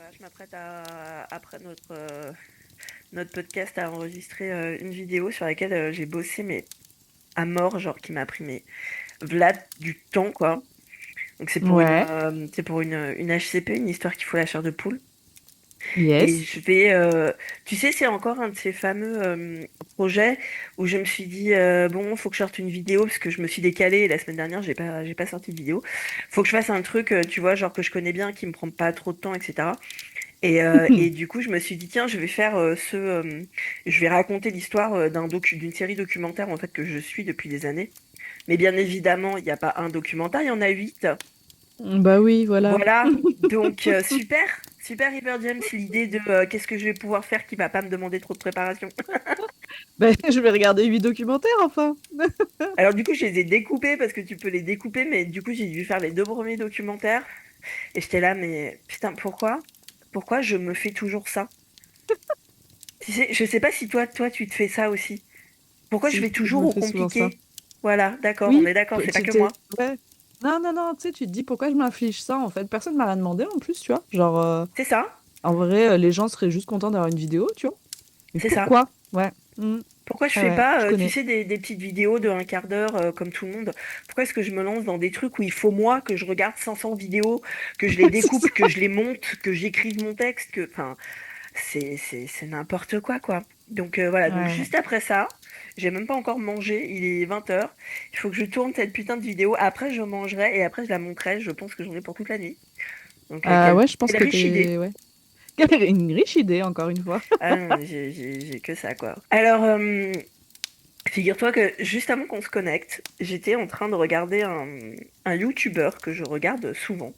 Je m'apprête après notre podcast, à enregistrer une vidéo sur laquelle j'ai bossé, mais à mort, genre qui m'a pris v'là du temps, quoi. Donc Ouais, c'est pour une HCP, une histoire qui fout la chair de poule. Et yes. tu sais, c'est encore un de ces fameux projets où je me suis dit, bon, faut que je sorte une vidéo parce que je me suis décalée la semaine dernière, j'ai pas sorti de vidéo. Faut que je fasse un truc, tu vois, genre que je connais bien, qui me prend pas trop de temps, etc. Et du coup, je me suis dit, tiens, je vais raconter l'histoire d'une série documentaire en fait que je suis depuis des années. Mais bien évidemment, il n'y a pas un documentaire, il y en a 8. Bah oui, voilà. Voilà. Donc super, super Hyper James, l'idée de qu'est-ce que je vais pouvoir faire qui va pas me demander trop de préparation. Bah, je vais regarder 8 documentaires enfin. Alors du coup, je les ai découpés parce que tu peux les découper, mais du coup, j'ai dû faire les deux premiers documentaires et j'étais là, mais putain, pourquoi je me fais toujours ça? Tu sais, je sais pas si toi, tu te fais ça aussi. Pourquoi je vais Si, je toujours me au fais souvent ça. compliqué? Voilà, d'accord, on Oui, est d'accord, c'est pas tu que t'es... moi. Ouais. Non, non, non, tu sais, tu te dis pourquoi je m'inflige ça en fait. Personne m'a rien demandé en plus, tu vois. Genre, C'est ça, en vrai, les gens seraient juste contents d'avoir une vidéo, tu vois. Mais c'est ça. pourquoi? Ouais. Pourquoi je Ah fais ouais, pas, je tu connais. sais, des petites vidéos de un quart d'heure comme tout le monde? Pourquoi est-ce que je me lance dans des trucs où il faut moi que je regarde 500 vidéos, que je les C'est ça. découpe, que je les monte, que j'écrive mon texte, enfin, c'est n'importe quoi, quoi. Donc voilà, donc Ouais. juste après ça, j'ai même pas encore mangé, il est 20h. Il faut que je tourne cette putain de vidéo. Après, je mangerai et après, je la monterai. Je pense que j'en ai pour toute la nuit. Donc, Ouais, je pense quelle que riche idée. t'es... Ouais. Une riche idée, encore une fois. Ah non, mais j'ai que ça, quoi. Alors, figure-toi que juste avant qu'on se connecte, j'étais en train de regarder un YouTuber que je regarde souvent.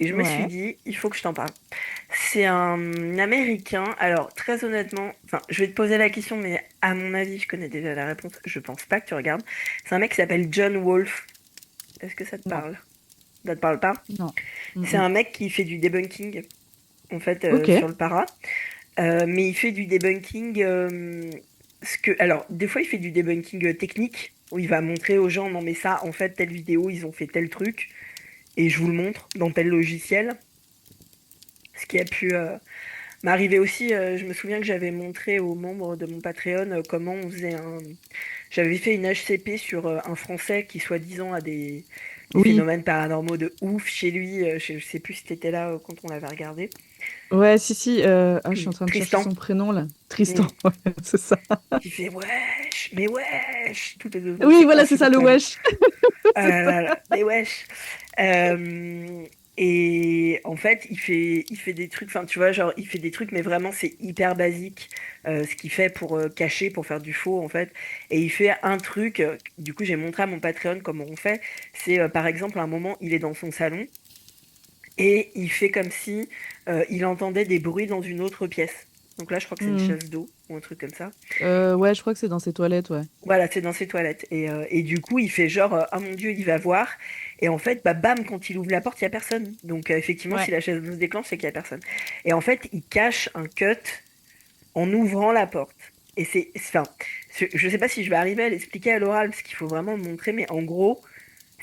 Et je me suis Ouais. dit, il faut que je t'en parle. C'est un Américain. Alors, très honnêtement, enfin, je vais te poser la question, mais à mon avis, je connais déjà la réponse. Je pense pas que tu regardes. C'est un mec qui s'appelle John Wolfe. Est-ce que ça te Non. parle? Ça te parle pas? Non. C'est un mec qui fait du debunking, en fait, Ok. sur le para. Mais il fait du debunking. Alors, des fois, il fait du debunking technique, où il va montrer aux gens, non, mais ça, en fait, telle vidéo, ils ont fait tel truc, et je vous le montre dans tel logiciel. Ce qui a pu m'arriver aussi, je me souviens que j'avais montré aux membres de mon Patreon comment on faisait un. J'avais fait une HCP sur un Français qui, soi-disant, a des Oui. phénomènes paranormaux de ouf chez lui. Je sais plus si t'étais là quand on l'avait regardé. Ouais, si, si. Je suis en train de chercher Tristan. son prénom, là. Tristan, Mm. ouais, c'est ça. Qui fait wesh, mais wesh, toutes les 2 secondes, Oui, c'est voilà, c'est ça, le insupportable. wesh. Ah C'est ça. là là, mais wesh. Et en fait, il fait des trucs, enfin, tu vois, genre, il fait des trucs, mais vraiment, c'est hyper basique, ce qu'il fait pour cacher, pour faire du faux, en fait. Et il fait un truc, du coup, j'ai montré à mon Patreon comment on fait. C'est, par exemple, à un moment, il est dans son salon et il fait comme si il entendait des bruits dans une autre pièce. Donc là, je crois que c'est une Hmm. chasse d'eau ou un truc comme ça. Ouais, je crois que c'est dans ses toilettes, ouais. Voilà, c'est dans ses toilettes. Et du coup, il fait genre, ah mon Dieu, il va voir. Et en fait, bah, bam, quand il ouvre la porte, il n'y a personne. Donc, effectivement, si Ouais. la chaise se déclenche, c'est qu'il n'y a personne. Et en fait, il cache un cut en ouvrant la porte. Et enfin, je sais pas si je vais arriver à l'expliquer à l'oral, parce qu'il faut vraiment le montrer, mais en gros,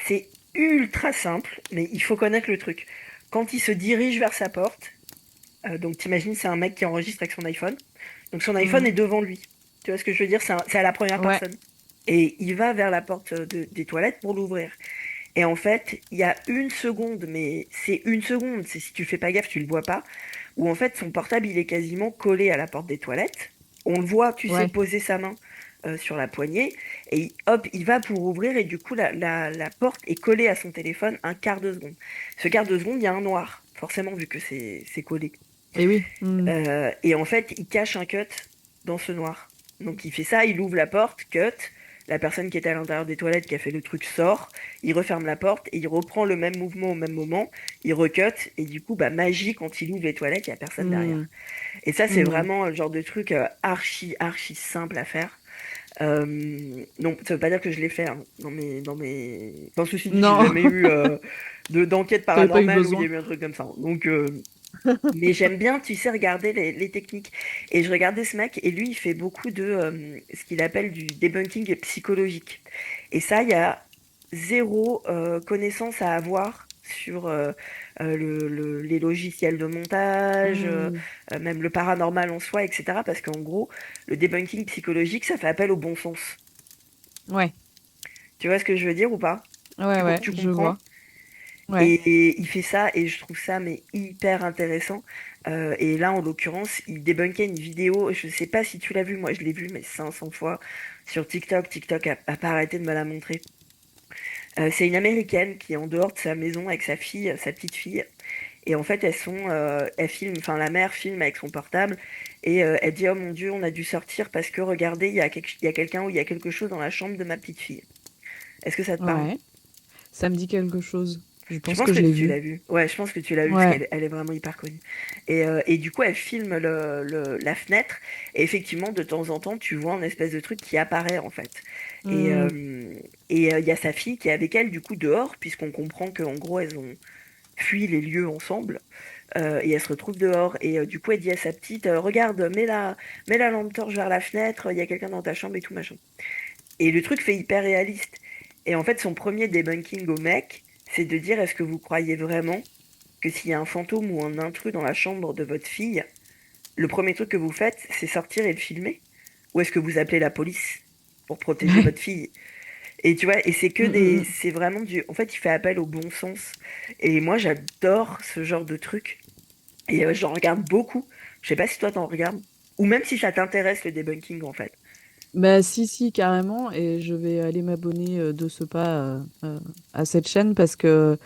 c'est ultra simple, mais il faut connaître le truc. Quand il se dirige vers sa porte, donc t'imagines, c'est un mec qui enregistre avec son iPhone. Donc son iPhone Hmm. est devant lui. Tu vois ce que je veux dire? C'est à la première Ouais. personne. Et il va vers la porte des toilettes pour l'ouvrir. Et en fait, il y a une seconde, mais c'est une seconde, c'est si tu fais pas gaffe, tu le vois pas, où en fait son portable il est quasiment collé à la porte des toilettes. On le voit, tu sais, Ouais. poser sa main sur la poignée, et hop, il va pour ouvrir, et du coup la porte est collée à son téléphone un quart de seconde. Ce quart de seconde, il y a un noir, forcément vu que c'est collé. Et oui. Hmm. Et en fait, il cache un cut dans ce noir. Donc il fait ça, il ouvre la porte, cut. La personne qui était à l'intérieur des toilettes qui a fait le truc sort, il referme la porte et il reprend le même mouvement au même moment, il recut et du coup, bah magie, quand il ouvre les toilettes, il n'y a personne derrière. Hmm. Et ça, c'est Hmm. vraiment le genre de truc archi simple à faire. Donc ça veut pas dire que je l'ai fait hein, Enfin, ceci dit, j'ai Non, jamais eu d'enquête t'avais pas eu paranormale où il y a besoin. eu un truc comme ça. Donc mais j'aime bien, tu sais, regarder les techniques. Et je regardais ce mec, et lui, il fait beaucoup de ce qu'il appelle du debunking psychologique. Et ça, il y a zéro connaissance à avoir sur les logiciels de montage, Hmm. même le paranormal en soi, etc. Parce qu'en gros, le debunking psychologique, ça fait appel au bon sens. Ouais, Tu vois ce que je veux dire ou pas? ouais, ouais, Tu je comprends? vois. Ouais. Et il fait ça et je trouve ça mais hyper intéressant. Et là, en l'occurrence, il débunkait une vidéo. Je sais pas si tu l'as vu, moi je l'ai vu mais 500 fois sur TikTok. TikTok a pas arrêté de me la montrer. C'est une Américaine qui est en dehors de sa maison avec sa fille, sa petite fille. Et en fait, elles filment, enfin la mère filme avec son portable et elle dit, oh mon Dieu, on a dû sortir parce que regardez, il y a quelqu'un ou il y a quelque chose dans la chambre de ma petite fille. Est-ce que ça te parle? Ouais. Ça me dit quelque chose. Je Je pense pense que que je l'ai tu vu. l'as vu. Ouais, je pense que tu l'as vu parce Ouais. qu'elle est vraiment hyper connue. Et du coup, elle filme la fenêtre. Et effectivement, de temps en temps, tu vois un espèce de truc qui apparaît en fait. Et Hmm. euh, il y a sa fille qui est avec elle du coup dehors, puisqu'on comprend qu'en gros, elles ont fui les lieux ensemble. Et elles se retrouvent dehors. Et du coup, elle dit à sa petite, regarde, mets la lampe torche vers la fenêtre. Il y a quelqu'un dans ta chambre et tout machin. Et le truc fait hyper réaliste. Et en fait, son premier debunking au mec, c'est de dire est-ce que vous croyez vraiment que s'il y a un fantôme ou un intrus dans la chambre de votre fille, le premier truc que vous faites, c'est sortir et le filmer? Ou est-ce que vous appelez la police pour protéger Ouais. votre fille? Et tu vois, et Hmm, hmm, hmm. c'est vraiment du, en fait, il fait appel au bon sens. Et moi, j'adore ce genre de truc. Et j'en regarde beaucoup. Je sais pas si toi t'en regardes. Ou même si ça t'intéresse le debunking, en fait. Bah si, si, carrément. Et je vais aller m'abonner de ce pas à cette chaîne parce que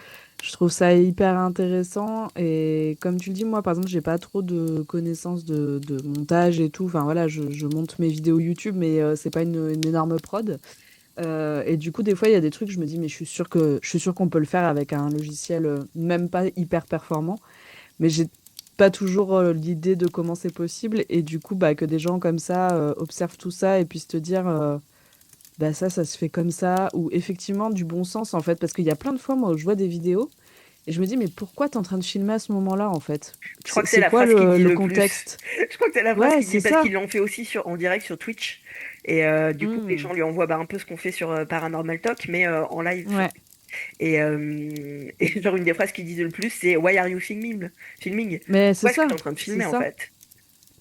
je trouve ça hyper intéressant. Et comme tu le dis, moi, par exemple, j'ai pas trop de connaissances de montage et tout. Enfin voilà, je monte mes vidéos YouTube, mais c'est pas une énorme prod. Et du coup, des fois, il y a des trucs, je me dis, mais je suis sûre qu'on peut le faire avec un logiciel même pas hyper performant. Mais j'ai pas toujours l'idée de comment c'est possible. Et du coup, bah, que des gens comme ça observent tout ça et puissent te dire, bah ça se fait comme ça. Ou effectivement, du bon sens, en fait. Parce qu'il y a plein de fois, moi, où je vois des vidéos et je me dis, mais pourquoi t'es en train de filmer à ce moment-là, en fait? Je crois que c'est C'est la quoi phrase qui dit le le plus. contexte? Je crois que c'est la phrase Ouais, qui dit c'est parce ça. qu'ils l'ont fait aussi en direct sur Twitch. Et du coup, les Hmm. gens lui envoient bah, un peu ce qu'on fait sur Paranormal Talk, mais en live sur Ouais, Twitch. Et genre, une des phrases qu'ils disent le plus, c'est Why are you filming? mais c'est Pourquoi est-ce que tu es ça. en train de C'est filmer en ça. fait?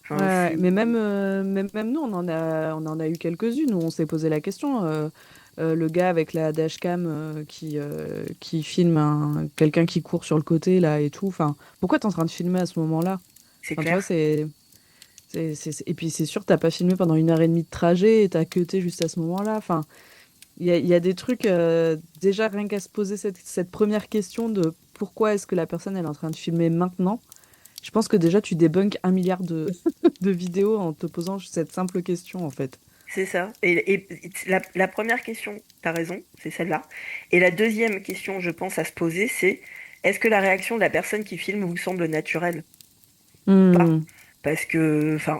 Ouais, Enfin, ouais. Mais c'est. même nous, on en a eu quelques-unes où on s'est posé la question. Le gars avec la dashcam qui filme quelqu'un qui court sur le côté là et tout. Enfin, pourquoi t'es en train de filmer à ce moment-là? C'est Enfin, tu vois, clair. et puis c'est sûr, t'as pas filmé pendant 1 heure et demie de trajet et t'as cuté juste à ce moment-là. Enfin, il y a des trucs, déjà rien qu'à se poser cette première question de pourquoi est-ce que la personne elle est en train de filmer maintenant? Je pense que déjà tu débunkes 1 milliard de vidéos en te posant cette simple question en fait. C'est ça. Et la première question, t'as raison, c'est celle-là. Et la deuxième question, je pense, à se poser, c'est est-ce que la réaction de la personne qui filme vous semble naturelle ou pas? Hmm. Parce que, enfin,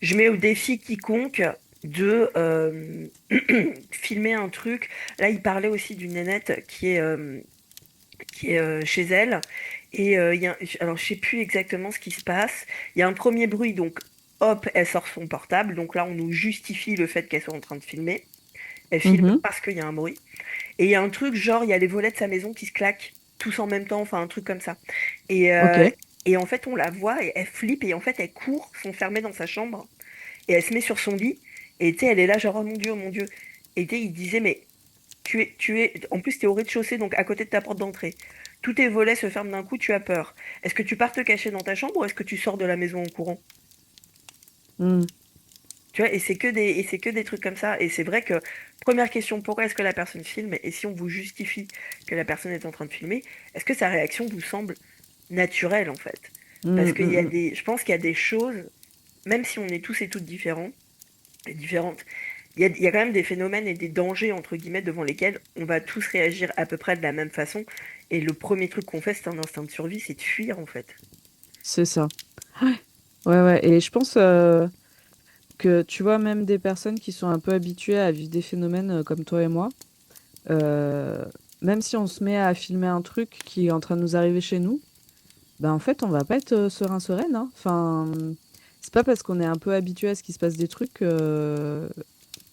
je mets au défi quiconque de filmer un truc. Là, il parlait aussi d'une nénette qui est chez elle. Et alors, je sais plus exactement ce qui se passe. Il y a un premier bruit, donc hop, elle sort son portable. Donc là, on nous justifie le fait qu'elle soit en train de filmer. Elle filme Mhm. parce qu'il y a un bruit. Et il y a un truc, genre, il y a les volets de sa maison qui se claquent tous en même temps, enfin, un truc comme ça. Et, Ok. euh, et en fait, on la voit et elle flippe et en fait, elle court, s'enfermer dans sa chambre. Et elle se met sur son lit. Et tu sais, elle est là, genre, oh mon Dieu, oh mon Dieu. Et tu sais, il disait, mais en plus, t'es au rez-de-chaussée, donc à côté de ta porte d'entrée. Tous tes volets se ferment d'un coup, tu as peur. Est-ce que tu pars te cacher dans ta chambre ou est-ce que tu sors de la maison en courant? Hmm. Tu vois, et c'est que des trucs comme ça. Et c'est vrai que, première question, pourquoi est-ce que la personne filme? Et si on vous justifie que la personne est en train de filmer, est-ce que sa réaction vous semble naturelle, en fait? Hmm, Parce qu'il hmm, y a hmm. je pense qu'il y a des choses, même si on est tous et toutes différents, et différentes, il y a quand même des phénomènes et des dangers, entre guillemets, devant lesquels on va tous réagir à peu près de la même façon. Et le premier truc qu'on fait, c'est un instinct de survie, c'est de fuir, en fait. C'est ça. Ouais, ouais. Et je pense que tu vois, même des personnes qui sont un peu habituées à vivre des phénomènes comme toi et moi, euh, même si on se met à filmer un truc qui est en train de nous arriver chez nous, ben en fait, on va pas être serein, sereine, hein. Enfin, c'est pas parce qu'on est un peu habitué à ce qu'il se passe des trucs.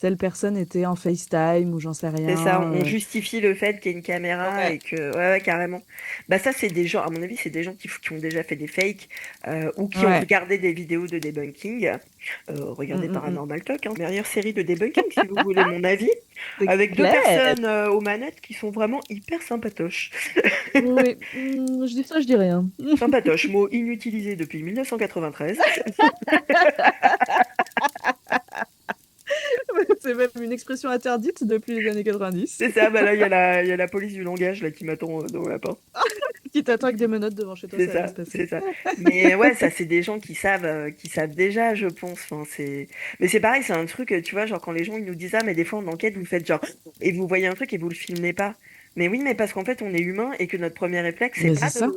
telle personne était en FaceTime ou j'en sais C'est ça, rien. on justifie le fait qu'il y ait une caméra Ouais. et que, ouais, ouais, carrément. Bah ça, c'est des gens, à mon avis, c'est des gens qui ont déjà fait des fakes ou qui ont Ouais. regardé des vidéos de debunking. Regardez Mm. Paranormal Talk, hein, meilleure série de debunking, si vous voulez mon avis, C'est avec deux clair. personnes aux manettes qui sont vraiment hyper sympatoches. Oui, je dis ça, je dis rien. Sympatoche, mot inutilisé depuis 1993. C'est même une expression interdite depuis les années 90. C'est ça, bah là, il y a la police du langage là, qui m'attend dans la porte. Qui t'attend avec des menottes devant chez toi, C'est ça va bien ça, se passer. c'est ça. Mais ouais, ça, c'est des gens qui savent déjà, je pense. Enfin, mais c'est pareil, c'est un truc, tu vois, genre quand les gens ils nous disent, ah, mais des fois en enquête, vous faites genre, et vous voyez un truc et vous le filmez pas. Mais oui, mais parce qu'en fait, on est humain et que notre premier réflexe, c'est Mais c'est pas ça.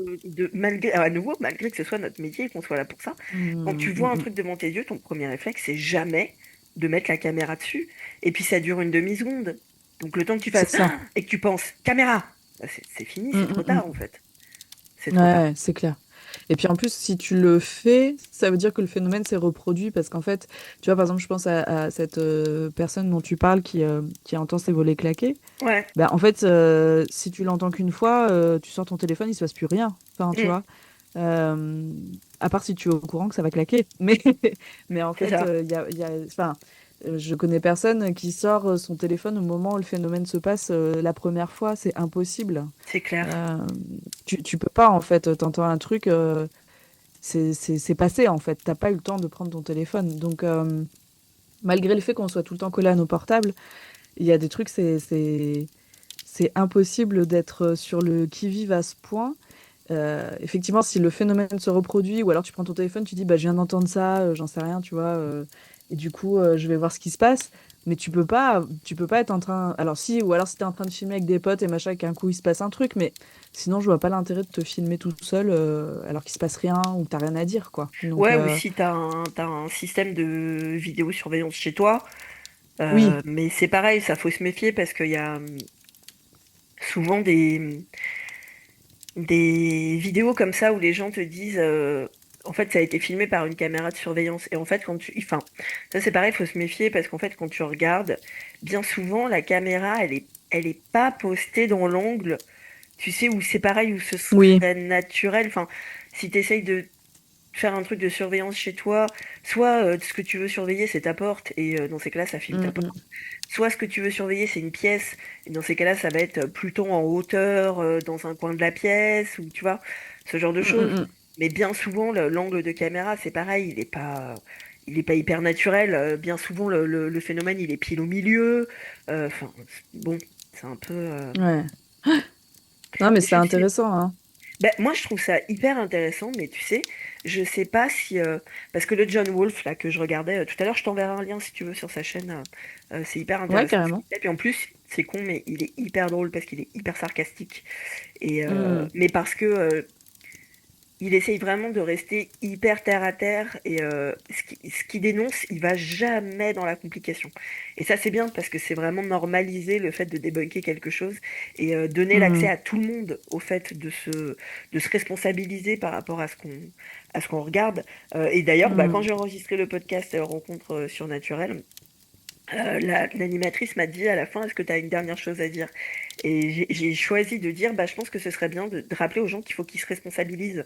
malgré, à nouveau, malgré que ce soit notre métier et qu'on soit là pour ça, quand tu vois un Mm. truc devant tes yeux, ton premier réflexe, c'est jamais de mettre la caméra dessus. Et puis ça dure une demi-seconde. Donc le temps que tu C'est fasses, ça. ah et que tu penses, caméra, bah, c'est fini, c'est trop tard en Mm. fait. C'est Ouais, trop tard. ouais, c'est clair. Et puis en plus, si tu le fais, ça veut dire que le phénomène s'est reproduit parce qu'en fait, tu vois, par exemple, je pense à cette personne dont tu parles qui entend ses volets claquer. Ouais. Bah, en fait, si tu l'entends qu'une fois, tu sors ton téléphone, il se passe plus rien. Enfin, tu Mm. vois. Euh, à part si tu es au courant que ça va claquer. Mais en C'est fait, ça, enfin, je connais personne qui sort son téléphone au moment où le phénomène se passe la première fois. C'est impossible. c'est clair. Euh, tu peux pas, en fait. T'entends un truc, c'est passé, en fait. T'as pas eu le temps de prendre ton téléphone. Donc, malgré le fait qu'on soit tout le temps collé à nos portables, il y a des trucs, c'est impossible d'être sur le qui-vive à ce point. Effectivement, si le phénomène se reproduit, ou alors tu prends ton téléphone, tu dis bah je viens d'entendre ça, j'en sais rien, tu vois, et du coup je vais voir ce qui se passe. Mais tu peux pas être en train. Alors si, ou alors si t'es en train de filmer avec des potes et machin, qu'un coup il se passe un truc, mais sinon je vois pas l'intérêt de te filmer tout seul alors qu'il se passe rien ou que t'as rien à dire, quoi. Donc Ouais, ou si t'as un système de vidéosurveillance chez toi, oui, mais c'est pareil, ça faut se méfier parce qu'il y a souvent des vidéos comme ça où les gens te disent, en fait, ça a été filmé par une caméra de surveillance. Et en fait, enfin, ça c'est pareil, faut se méfier parce qu'en fait, quand tu regardes, bien souvent, la caméra, elle est pas postée dans l'angle, tu sais, où c'est pareil, où ce oui. serait naturel. Enfin, si t'essayes de faire un truc de surveillance chez toi, soit ce que tu veux surveiller c'est ta porte et dans ces cas-là ça filme ta porte, Mm. soit ce que tu veux surveiller c'est une pièce et dans ces cas-là ça va être plutôt en hauteur dans un coin de la pièce ou tu vois ce genre de choses. Mm. Mais bien souvent l'angle de caméra c'est pareil, il est pas hyper naturel. Bien souvent le phénomène il est pile au milieu. Enfin bon c'est un peu Ouais. Non, mais c'est je sais. intéressant, hein. Ben, moi, je trouve ça hyper intéressant, mais tu sais, je sais pas si... parce que le John Wolfe, là, que je regardais tout à l'heure, je t'enverrai un lien si tu veux sur sa chaîne. C'est hyper Ouais, intéressant ce qu'il carrément. fait. Puis en plus, c'est con, mais il est hyper drôle parce qu'il est hyper sarcastique. Mm. Mais parce que il essaye vraiment de rester hyper terre à terre et ce qu'il dénonce, il va jamais dans la complication. Et ça, c'est bien parce que c'est vraiment normaliser le fait de débunker quelque chose et donner l'accès Mm. à tout le monde au fait de se responsabiliser par rapport à ce qu'on regarde. Et d'ailleurs, bah, quand Mm. j'ai enregistré le podcast Rencontre surnaturelle, l'animatrice m'a dit à la fin, est-ce que tu as une dernière chose à dire? Et j'ai choisi de dire, bah, je pense que ce serait bien de rappeler aux gens qu'il faut qu'ils se responsabilisent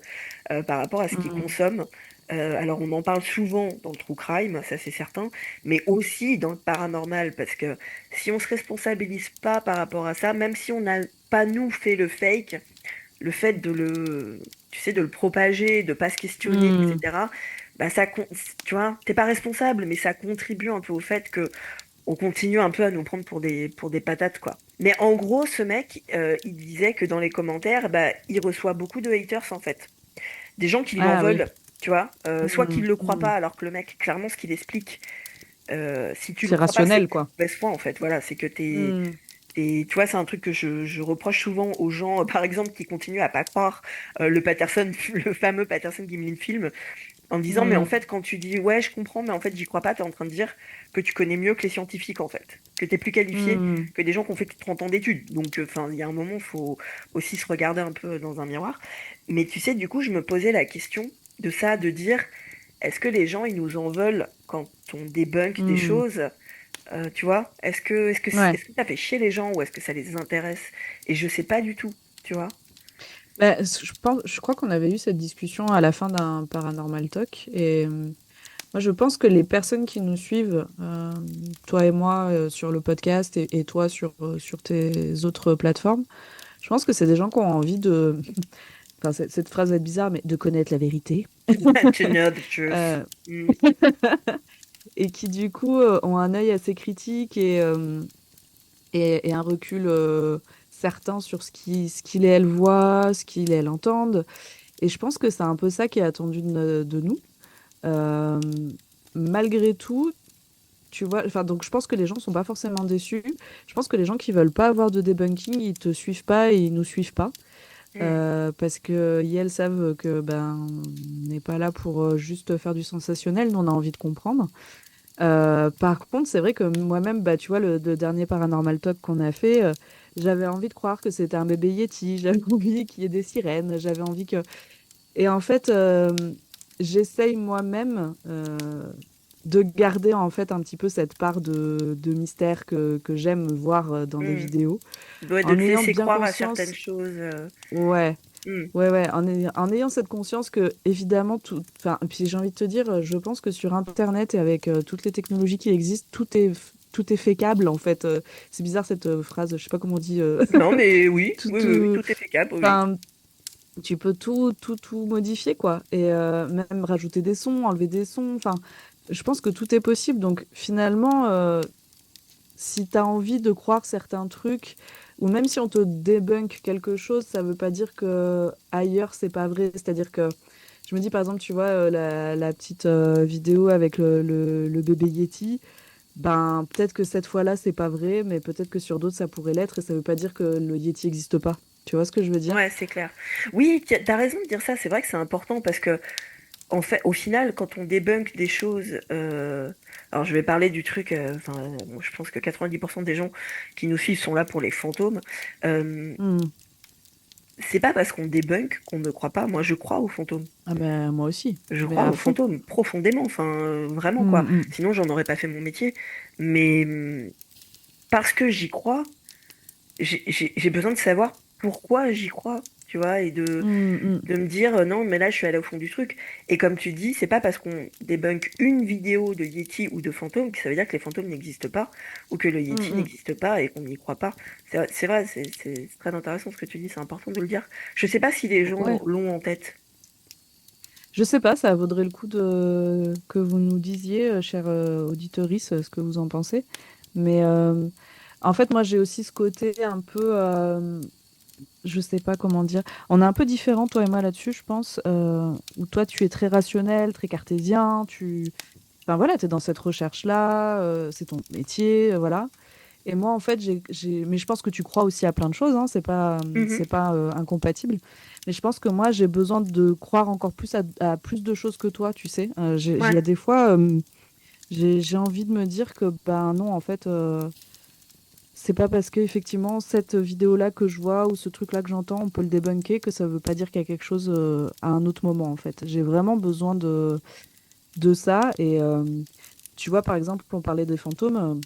par rapport à ce qu'ils Mm. consomment. Alors on en parle souvent dans le true crime, ça c'est certain, mais aussi dans le paranormal, parce que si on se responsabilise pas par rapport à ça, même si on n'a pas nous fait le fake, le fait tu sais, de le propager, de pas se questionner, Mm. etc. Bah tu vois, t'es pas responsable, mais ça contribue un peu au fait que on continue un peu à nous prendre pour des patates, quoi. Mais en gros, ce mec, il disait que dans les commentaires, bah, il reçoit beaucoup de haters, en fait. Des gens qui l'en Ah oui. veulent, tu vois. Soit qu'ils Mm. le croient Mm. pas, alors que le mec, clairement, ce qu'il explique, si tu le C'est crois pas, c'est rationnel, que t'es quoi. de mauvaise foi, en fait. Voilà, c'est que Mm. tu vois, c'est un truc que je reproche souvent aux gens, par exemple, qui continuent à pas croire le Patterson, le fameux Patterson Gimlin film, en disant, mais en Mm. fait, quand tu dis, ouais, je comprends, mais en fait, j'y crois pas, t'es en train de dire que tu connais mieux que les scientifiques, en fait. Que t'es plus qualifié Mm. que des gens qui ont fait plus de 30 ans d'études. Donc, enfin, il y a un moment, faut aussi se regarder un peu dans un miroir. Mais tu sais, du coup, je me posais la question de ça, de dire, est-ce que les gens, ils nous en veulent quand on débunk des Mm. choses Tu vois? Ouais. Est-ce que ça fait chier les gens ou est-ce que ça les intéresse? Et je sais pas du tout, tu vois? Bah, je crois qu'on avait eu cette discussion à la fin d'un Paranormal Talk. Et moi, je pense que les personnes qui nous suivent, toi et moi sur le podcast et toi sur tes autres plateformes, je pense que c'est des gens qui ont envie de, enfin, cette phrase va être bizarre, mais de connaître la vérité. To know the truth. Euh, Mmh. et qui du coup ont un œil assez critique et un recul certain sur ce qu'il et elle voient, ce qu'il et elle entendent. Et je pense que c'est un peu ça qui est attendu de nous. Euh, Malgré tout, tu vois, enfin, donc je pense que les gens sont pas forcément déçus. Je pense que les gens qui veulent pas avoir de debunking, ils te suivent pas et ils nous suivent pas. Mmh. Parce que elles savent que ben on n'est pas là pour juste faire du sensationnel, nous on a envie de comprendre. Par contre, c'est vrai que moi-même, bah, tu vois, le dernier Paranormal Talk qu'on a fait, j'avais envie de croire que c'était un bébé Yeti, j'avais envie qu'il y ait des sirènes, j'avais envie que... Et en fait, j'essaye moi-même de garder en fait un petit peu cette part de mystère que j'aime voir dans les Mmh. vidéos, Ouais, de en te ayant laisser bien croire à certaines conscience, choses. ouais, Mmh. ouais, ouais, en ayant cette conscience que, évidemment, tout, enfin, puis j'ai envie de te dire, je pense que sur Internet et avec toutes les technologies qui existent, tout est fakeable, en fait. C'est bizarre cette phrase, je sais pas comment on dit, Non, mais oui, tout, oui, oui, oui, tout, tout est faisable, oui. enfin, tu peux tout modifier, quoi. Et même rajouter des sons, enlever des sons, enfin, je pense que tout est possible. Donc, finalement, si tu as envie de croire certains trucs, ou même si on te débunk quelque chose, ça veut pas dire que ailleurs c'est pas vrai. C'est-à-dire que je me dis par exemple, tu vois, la petite vidéo avec le bébé Yeti, ben peut-être que cette fois-là c'est pas vrai, mais peut-être que sur d'autres ça pourrait l'être, et ça veut pas dire que le Yeti n'existe pas. Tu vois ce que je veux dire? Ouais, c'est clair. Oui, t'as raison de dire ça. C'est vrai que c'est important parce que, en fait, au final, quand on débunk des choses, alors je vais parler du truc, enfin, bon, je pense que 90% des gens qui nous suivent sont là pour les fantômes. Euh, Hmm. c'est pas parce qu'on débunk qu'on ne croit pas. Moi, je crois aux fantômes. Ah ben moi aussi, Je mais crois à aux fond. fantômes profondément, enfin, vraiment Hmm, quoi. hmm. Sinon, j'en aurais pas fait mon métier. Mais parce que j'y crois, j'ai besoin de savoir pourquoi j'y crois, tu vois, et Hmm, hmm. de me dire non, mais là je suis allé au fond du truc. Et comme tu dis, c'est pas parce qu'on débunk une vidéo de Yeti ou de fantôme que ça veut dire que les fantômes n'existent pas ou que le Hmm, Yeti hmm. n'existe pas et qu'on n'y croit pas. C'est vrai, c'est très intéressant ce que tu dis, c'est important de le dire. Je sais pas si les gens Ouais. l'ont en tête. Je sais pas, ça vaudrait le coup de que vous nous disiez, chère auditorice, ce que vous en pensez. Mais en fait, moi, j'ai aussi ce côté un peu, je sais pas comment dire. On est un peu différents, toi et moi, là-dessus, je pense. Où toi, tu es très rationnel, très cartésien. Enfin voilà, tu es dans cette recherche-là, c'est ton métier, voilà. Et moi, en fait, mais je pense que tu crois aussi à plein de choses, hein, Mhm. c'est pas incompatible. Mais je pense que moi, j'ai besoin de croire encore plus à plus de choses que toi, tu sais. Il Ouais. y a des fois, j'ai envie de me dire que, ben non, en fait, c'est pas parce que effectivement cette vidéo-là que je vois ou ce truc-là que j'entends, on peut le débunker, que ça veut pas dire qu'il y a quelque chose à un autre moment, en fait. J'ai vraiment besoin de ça. Et tu vois, par exemple, on parlait des fantômes.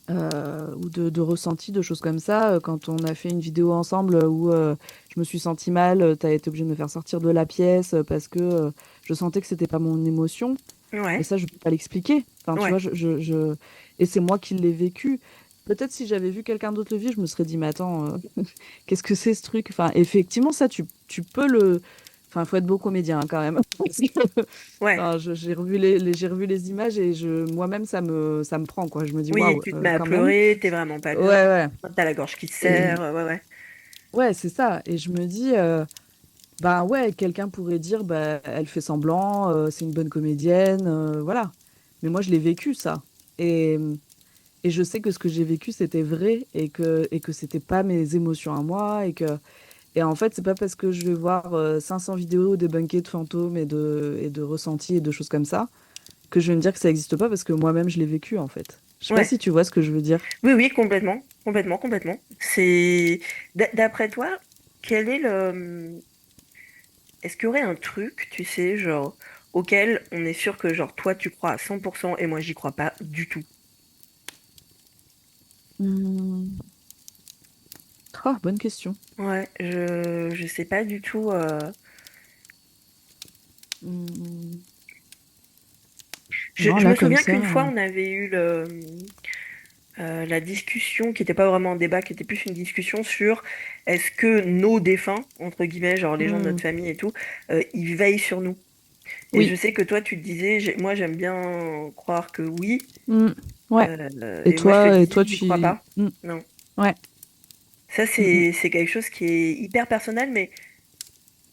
Ou de ressentis, de choses comme ça. Quand on a fait une vidéo ensemble où je me suis sentie mal, tu as été obligé de me faire sortir de la pièce parce que je sentais que c'était pas mon émotion. Mais Ouais. ça, je peux pas l'expliquer. Enfin, tu Ouais. vois, et c'est moi qui l'ai vécu. Peut-être si j'avais vu quelqu'un d'autre le vivre, je me serais dit, mais attends, qu'est-ce que c'est ce truc? Enfin, effectivement, ça, tu peux le. Enfin, il faut être beau comédien hein, quand même. Parce que, Ouais. enfin, j'ai revu j'ai revu les images et moi-même, ça me prend, quoi. Je me dis, Oui, waouh, tu te mets à quand même. pleurer, t'es vraiment pas Ouais, bien, ouais. t'as la gorge qui se Et serre, ouais, ouais. ouais, c'est ça. Et je me dis, bah ouais, quelqu'un pourrait dire, bah, elle fait semblant, c'est une bonne comédienne, voilà. Mais moi, je l'ai vécu, ça. Et, et je sais que ce que j'ai vécu, c'était vrai et que c'était pas mes émotions à moi. Et en fait, c'est pas parce que je vais voir 500 vidéos débunkées de fantômes et de ressentis et de choses comme ça que je vais me dire que ça n'existe pas parce que moi-même, je l'ai vécu, en fait. Je sais pas Ouais. si tu vois ce que je veux dire. Oui, oui, complètement, complètement, complètement. C'est d'après toi, quel est le est-ce qu'il y aurait un truc, tu sais, genre auquel on est sûr que genre toi tu crois à 100% et moi j'y crois pas du tout. Hmm. Oh, bonne question. Ouais, je sais pas du tout. Hmm. Je, Non, je me là, comme souviens ça. qu'une fois, on avait eu la discussion qui n'était pas vraiment un débat, qui était plus une discussion sur est-ce que nos défunts, entre guillemets, genre les gens de Hmm. notre famille et tout, ils veillent sur nous. Et je Oui. sais que toi, tu te disais, moi j'aime bien croire que oui, Hmm. Ouais. et moi je te Et disais, toi, j'y crois tu. pas. Hmm. Non. Ouais. Ça, Hmm, hmm. c'est quelque chose qui est hyper personnel, mais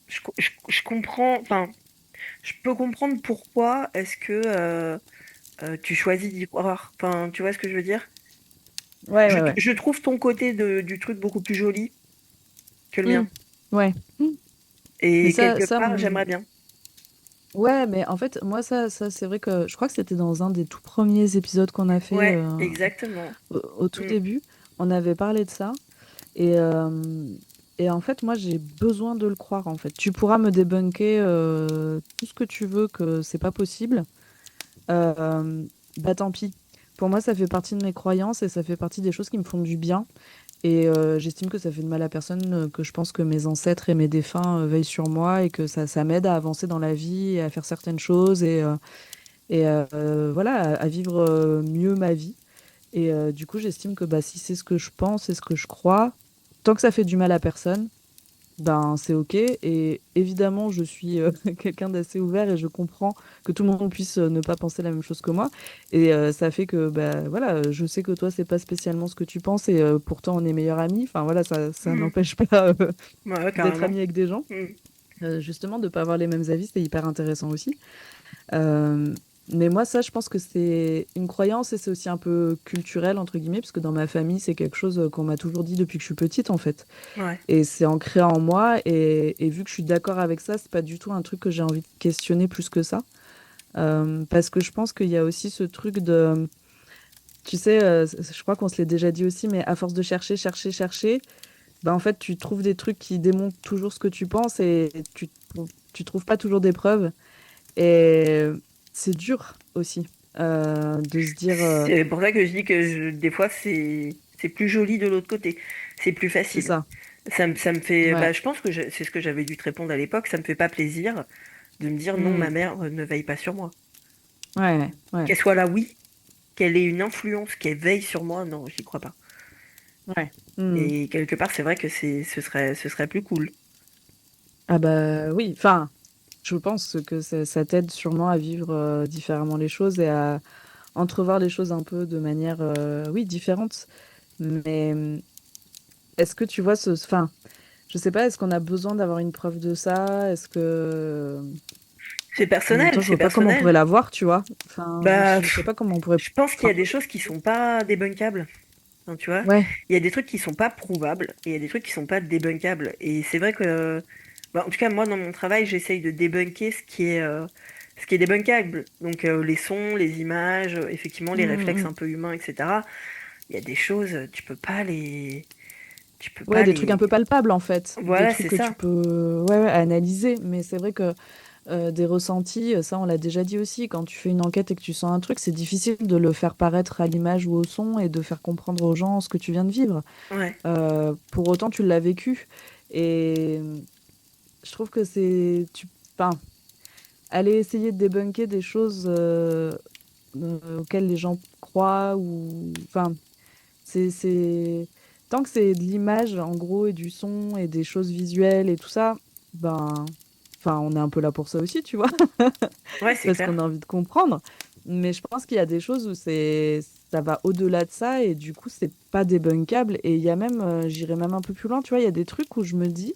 je comprends, enfin, je peux comprendre pourquoi est-ce que tu choisis d'y croire. Enfin, tu vois ce que je veux dire? Ouais, ouais, ouais. Je trouve ton côté du truc beaucoup plus joli que le Hmm. mien. Ouais. Hmm. Mais Et ça, quelque ça, part, j'aimerais bien. ouais, mais en fait, moi, ça, c'est vrai que je crois que c'était dans un des tout premiers épisodes qu'on a fait Ouais, exactement. au tout Mm, début. On avait parlé de ça. Et, euh, et en fait, moi, j'ai besoin de le croire, en fait. Tu pourras me débunker tout ce que tu veux que c'est pas possible. Euh, Bah tant pis. Pour moi, ça fait partie de mes croyances et ça fait partie des choses qui me font du bien. Et j'estime que ça fait de mal à personne, que je pense que mes ancêtres et mes défunts veillent sur moi et que ça m'aide à avancer dans la vie et à faire certaines choses voilà, à vivre mieux ma vie. Et du coup, j'estime que bah, si c'est ce que je pense et ce que je crois, tant que ça fait du mal à personne, ben c'est ok. Et évidemment, je suis quelqu'un d'assez ouvert et je comprends que tout le monde puisse ne pas penser la même chose que moi. Et ça fait que bah voilà, je sais que toi c'est pas spécialement ce que tu penses et pourtant on est meilleurs amis. Enfin voilà, ça mm. n'empêche pas Ouais, d'être carrément. ami avec des gens. Mm, Justement, de pas avoir les mêmes avis, c'est hyper intéressant aussi. Euh, mais moi, ça, je pense que c'est une croyance et c'est aussi un peu culturel, entre guillemets, parce que dans ma famille, c'est quelque chose qu'on m'a toujours dit depuis que je suis petite, en fait. ouais. Et c'est ancré en moi. Et vu que je suis d'accord avec ça, c'est pas du tout un truc que j'ai envie de questionner plus que ça. Parce que je pense qu'il y a aussi ce truc de. Tu sais, je crois qu'on se l'est déjà dit aussi, mais à force de chercher, chercher, chercher, bah en fait, tu trouves des trucs qui démontrent toujours ce que tu penses et tu trouves pas toujours des preuves. Et c'est dur aussi de se dire. C'est pour ça que je dis que des fois, c'est plus joli de l'autre côté. C'est plus C'est facile. ça. Ça me fait. Ouais. Bah, je pense que c'est ce que j'avais dû te répondre à l'époque. Ça me fait pas plaisir de me dire non, Hmm. ma mère ne veille pas sur moi. Ouais, ouais, Qu'elle soit là, oui. Qu'elle ait une influence, qu'elle veille sur moi, non, j'y crois pas. ouais. Hmm. Et quelque part, c'est vrai que ce serait plus cool. Ah bah oui, enfin, je pense que ça t'aide sûrement à vivre différemment les choses et à entrevoir les choses un peu de manière, oui, différente. Mais est-ce que tu vois enfin, je sais pas, est-ce qu'on a besoin d'avoir une preuve de ça? Est-ce que... En même temps, je C'est vois pas comment on pourrait personnel. l'avoir, tu vois. Enfin, Bah, je sais pas comment on pourrait... je pense qu'il y Enfin, a des choses qui sont pas débunkables. Hein, tu vois, ouais. il y a des trucs qui sont pas prouvables et il y a des trucs qui sont pas débunkables. Et c'est vrai que, bah, en tout cas, moi, dans mon travail, j'essaye de débunker ce qui est débunkable. Donc, les sons, les images, effectivement, les Hmm, réflexes hmm. un peu humains, etc. Il y a des choses, tu peux Ouais, pas des trucs un peu les. palpables en fait, des Voilà, trucs c'est que tu ça. peux ouais, analyser. Mais c'est vrai que des ressentis, ça on l'a déjà dit aussi, quand tu fais une enquête et que tu sens un truc, c'est difficile de le faire paraître à l'image ou au son et de faire comprendre aux gens ce que tu viens de vivre. Ouais. Pour autant, tu l'as vécu. Et je trouve que enfin, aller essayer de débunker des choses auxquelles les gens croient ou... Enfin, c'est... Tant que c'est de l'image, en gros, et du son, et des choses visuelles et tout ça, ben... Enfin, on est un peu là pour ça aussi, tu vois, Ouais, c'est parce qu'on clair. a envie de comprendre. Mais je pense qu'il y a des choses où ça va au-delà de ça, et du coup, c'est pas débunkable. Et il y a même, j'irais même un peu plus loin, tu vois, il y a des trucs où je me dis,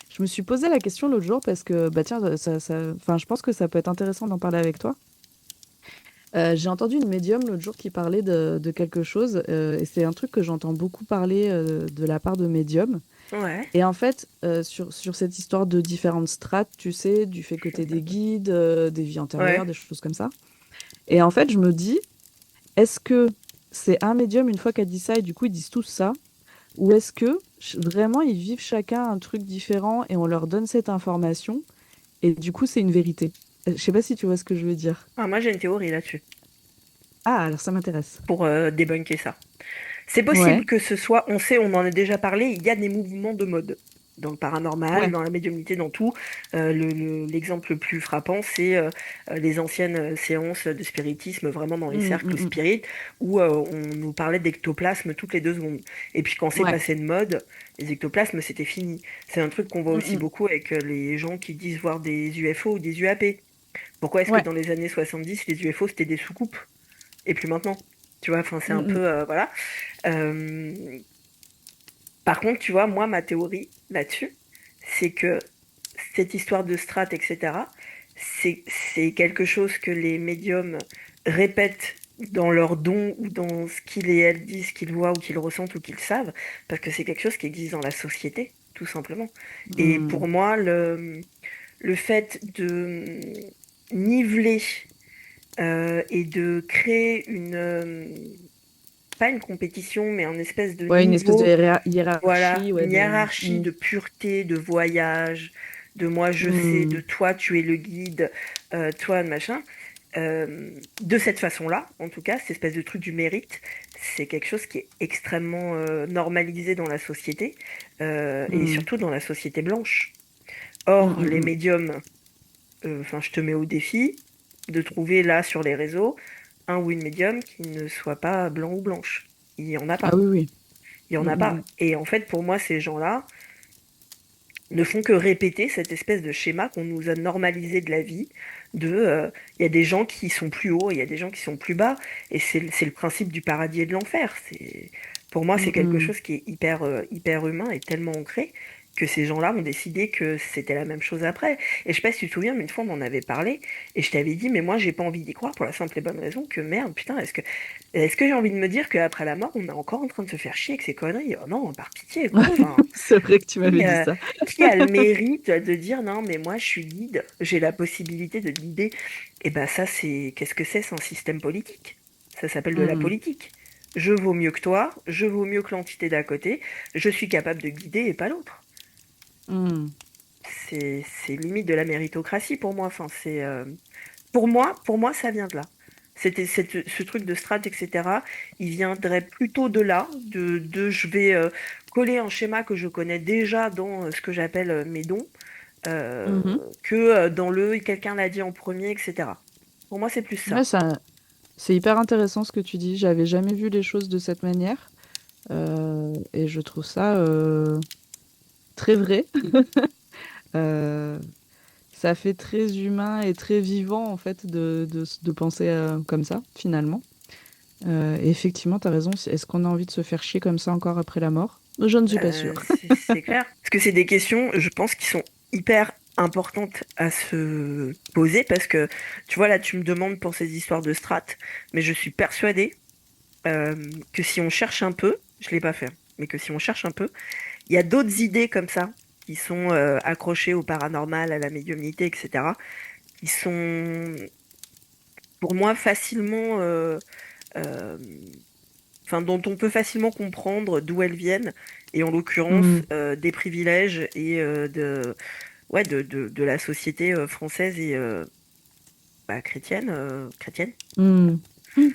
je me suis posé la question l'autre jour parce que, bah tiens, enfin, je pense que ça peut être intéressant d'en parler avec toi. J'ai entendu une médium l'autre jour qui parlait de quelque chose, et c'est un truc que j'entends beaucoup parler de la part de médiums. Ouais. Et en fait, sur cette histoire de différentes strates, tu sais, du fait que tu des guides, des vies antérieures, Ouais. des choses comme ça. Et en fait, je me dis, est-ce que c'est un médium une fois qu'elle dit ça et du coup ils disent tous ça? Ou est-ce que vraiment ils vivent chacun un truc différent et on leur donne cette information et du coup c'est une vérité? Je sais pas si tu vois ce que je veux dire. Ah, moi, j'ai une théorie là-dessus Ah, alors ça m'intéresse. pour débunker ça. C'est possible Ouais, que ce soit, on sait, on en a déjà parlé, il y a des mouvements de mode. Dans le paranormal, ouais. dans la médiumnité, dans tout. L'exemple le plus frappant, c'est les anciennes séances de spiritisme, vraiment dans les Mm, cercles mm, mm. spirites, où on nous parlait d'ectoplasme toutes les 2 secondes. Et puis quand c'est Ouais. passé de mode, les ectoplasmes, c'était fini. C'est un truc qu'on voit Mm, aussi mm. beaucoup avec les gens qui disent voir des UFO ou des UAP. Pourquoi est-ce que Ouais. dans les années 70, les UFO, c'était des soucoupes? Et plus maintenant. Tu vois, enfin, c'est Mm, un mm. peu, voilà. Euh, Par contre, tu vois, moi, ma théorie là-dessus, c'est que cette histoire de strat, etc., c'est quelque chose que les médiums répètent dans leurs dons ou dans ce qu'ils et elles disent qu'ils voient ou qu'ils ressentent ou qu'ils savent, parce que c'est quelque chose qui existe dans la société, tout simplement. Et Mm. pour moi, le fait de niveler et de créer pas une compétition, mais un espèce de Ouais, une espèce de niveau. Voilà, hiérarchie, ouais, une de... hiérarchie Mm. de pureté, de voyage, de moi je sais, de Mm. toi tu es le guide, toi machin. De cette façon-là, en tout cas, cette espèce de truc du mérite, c'est quelque chose qui est extrêmement normalisé dans la société, et Mm. surtout dans la société blanche. Mm, Or, mm, les mm. médiums, enfin, je te mets au défi de trouver là sur les réseaux un ou une médium qui ne soit pas blanc ou blanche. Il n'y en a Ah pas. oui, oui. Il n'y en Mm, a mm, pas. mm. Et en fait, pour moi, ces gens-là ne font que répéter cette espèce de schéma qu'on nous a normalisé de la vie, il y a des gens qui sont plus hauts, il y a des gens qui sont plus bas, et c'est le principe du paradis et de l'enfer. Pour moi, c'est quelque Mm. chose qui est hyper humain et tellement ancré que ces gens-là ont décidé que c'était la même chose après. Et je sais pas si tu te souviens, mais une fois on en avait parlé, et je t'avais dit, mais moi j'ai pas envie d'y croire pour la simple et bonne raison que merde, putain, est-ce que j'ai envie de me dire qu'après la mort, on est encore en train de se faire chier avec ces conneries? Oh non, par pitié, quoi. Enfin, C'est vrai que tu qui, m'avais dit euh, ça. qui a le mérite de dire non, mais moi je suis guide, j'ai la possibilité de guider? Et ben ça, qu'est-ce que c'est? C'est un système politique. Ça s'appelle de la Mm. politique. Je vaux mieux que toi, je vaux mieux que l'entité d'à côté, je suis capable de guider et pas l'autre. Mm. C'est limite de la méritocratie pour moi. Enfin, pour moi, ça vient de là. Ce truc de strat, etc., il viendrait plutôt de là, de je vais coller un schéma que je connais déjà dans ce que j'appelle mes dons, Mm. Mhm. que dans le quelqu'un l'a dit en premier, etc. Pour moi, c'est plus Ouais, ça. c'est hyper intéressant ce que tu dis. J'avais jamais vu les choses de cette manière. Et je trouve ça très vrai. Euh, Ça fait très humain et très vivant, en fait, de penser comme ça, finalement. Et effectivement, tu as raison. Est-ce qu'on a envie de se faire chier comme ça encore après la mort? Je ne suis pas sûre. C'est clair. Parce que c'est des questions, je pense, qui sont hyper importantes à se poser parce que, tu vois, là, tu me demandes pour ces histoires de strat, mais je suis persuadée euh, que si on cherche un peu, je l'ai pas fait, mais que si on cherche un peu, il y a d'autres idées comme ça qui sont accrochées au paranormal, à la médiumnité, etc., qui sont pour moi facilement, euh, enfin dont on peut facilement comprendre d'où elles viennent, et en l'occurrence Mm. des privilèges et ouais, de la société française et bah, chrétienne. Mm. Mm.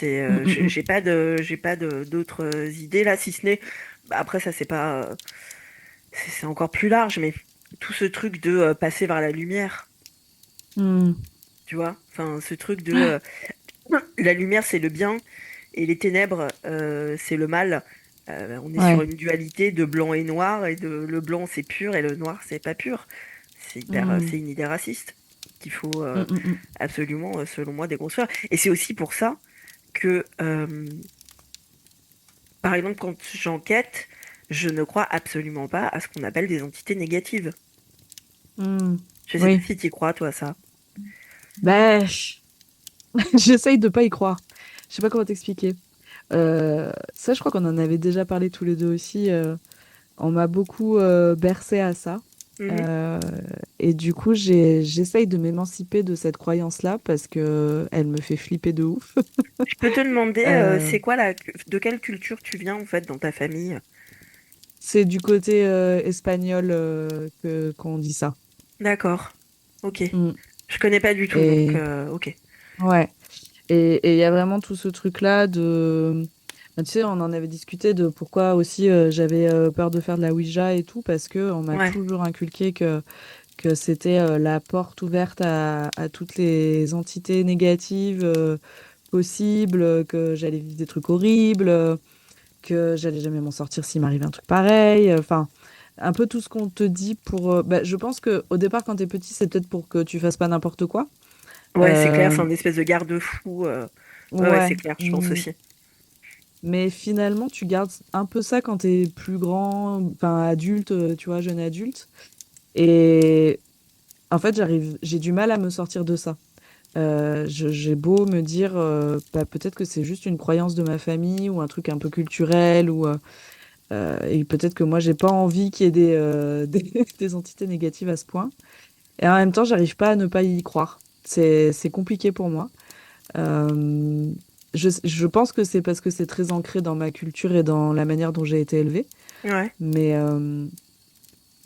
Mm, mm, mm. J'ai pas d'autres idées là, si ce n'est, bah, après ça c'est pas, c'est encore plus large, mais tout ce truc de passer vers la lumière, Mm. tu vois, enfin ce truc de la lumière c'est le bien et les ténèbres c'est le mal. On est sur Ouais. une dualité de blanc et noir, et de le blanc c'est pur et le noir c'est pas pur. Mm. C'est une idée raciste qu'il faut Mm, mm, mm. absolument, selon moi, déconstruire. Et c'est aussi pour ça que, par exemple, quand j'enquête, je ne crois absolument pas à ce qu'on appelle des entités négatives. Mm. Je sais pas Oui. si tu y crois, toi, ça. Ben, j'essaye de pas y croire. Je sais pas comment t'expliquer. Ça, je crois qu'on en avait déjà parlé tous les deux aussi. On m'a beaucoup bercé à ça. Mhm. Euh, et du coup, j'essaye de m'émanciper de cette croyance-là parce que elle me fait flipper de ouf. Je peux te demander, Euh, c'est quoi de quelle culture tu viens, en fait, dans ta famille? c'est du côté espagnol qu'on dit ça. D'accord. Ok. Mm. Je connais pas du tout, donc Et ok. ouais. Et il y a vraiment tout ce truc-là de... Tu sais, on en avait discuté de pourquoi aussi j'avais peur de faire de la Ouija et tout, parce que on m'a Ouais, toujours inculqué que c'était la porte ouverte à toutes les entités négatives possibles, que j'allais vivre des trucs horribles, que j'allais jamais m'en sortir s'il m'arrivait un truc pareil. Enfin, un peu tout ce qu'on te dit pour. Bah, je pense que au départ, quand t'es petit, c'est peut-être pour que tu fasses pas n'importe quoi. ouais, c'est clair, c'est Euh, un espèce de garde-fou. Ouais, ouais, ouais. c'est clair, je pense aussi. Mais finalement, tu gardes un peu ça quand t'es plus grand, enfin adulte, tu vois, jeune adulte. Et en fait, j'ai du mal à me sortir de ça. J'ai beau me dire, bah, peut-être que c'est juste une croyance de ma famille ou un truc un peu culturel et peut-être que moi j'ai pas envie qu'il y ait des entités négatives à ce point. Et en même temps, j'arrive pas à ne pas y croire. C'est compliqué pour moi. Euh, je pense que c'est parce que c'est très ancré dans ma culture et dans la manière dont j'ai été élevée. Ouais, Mais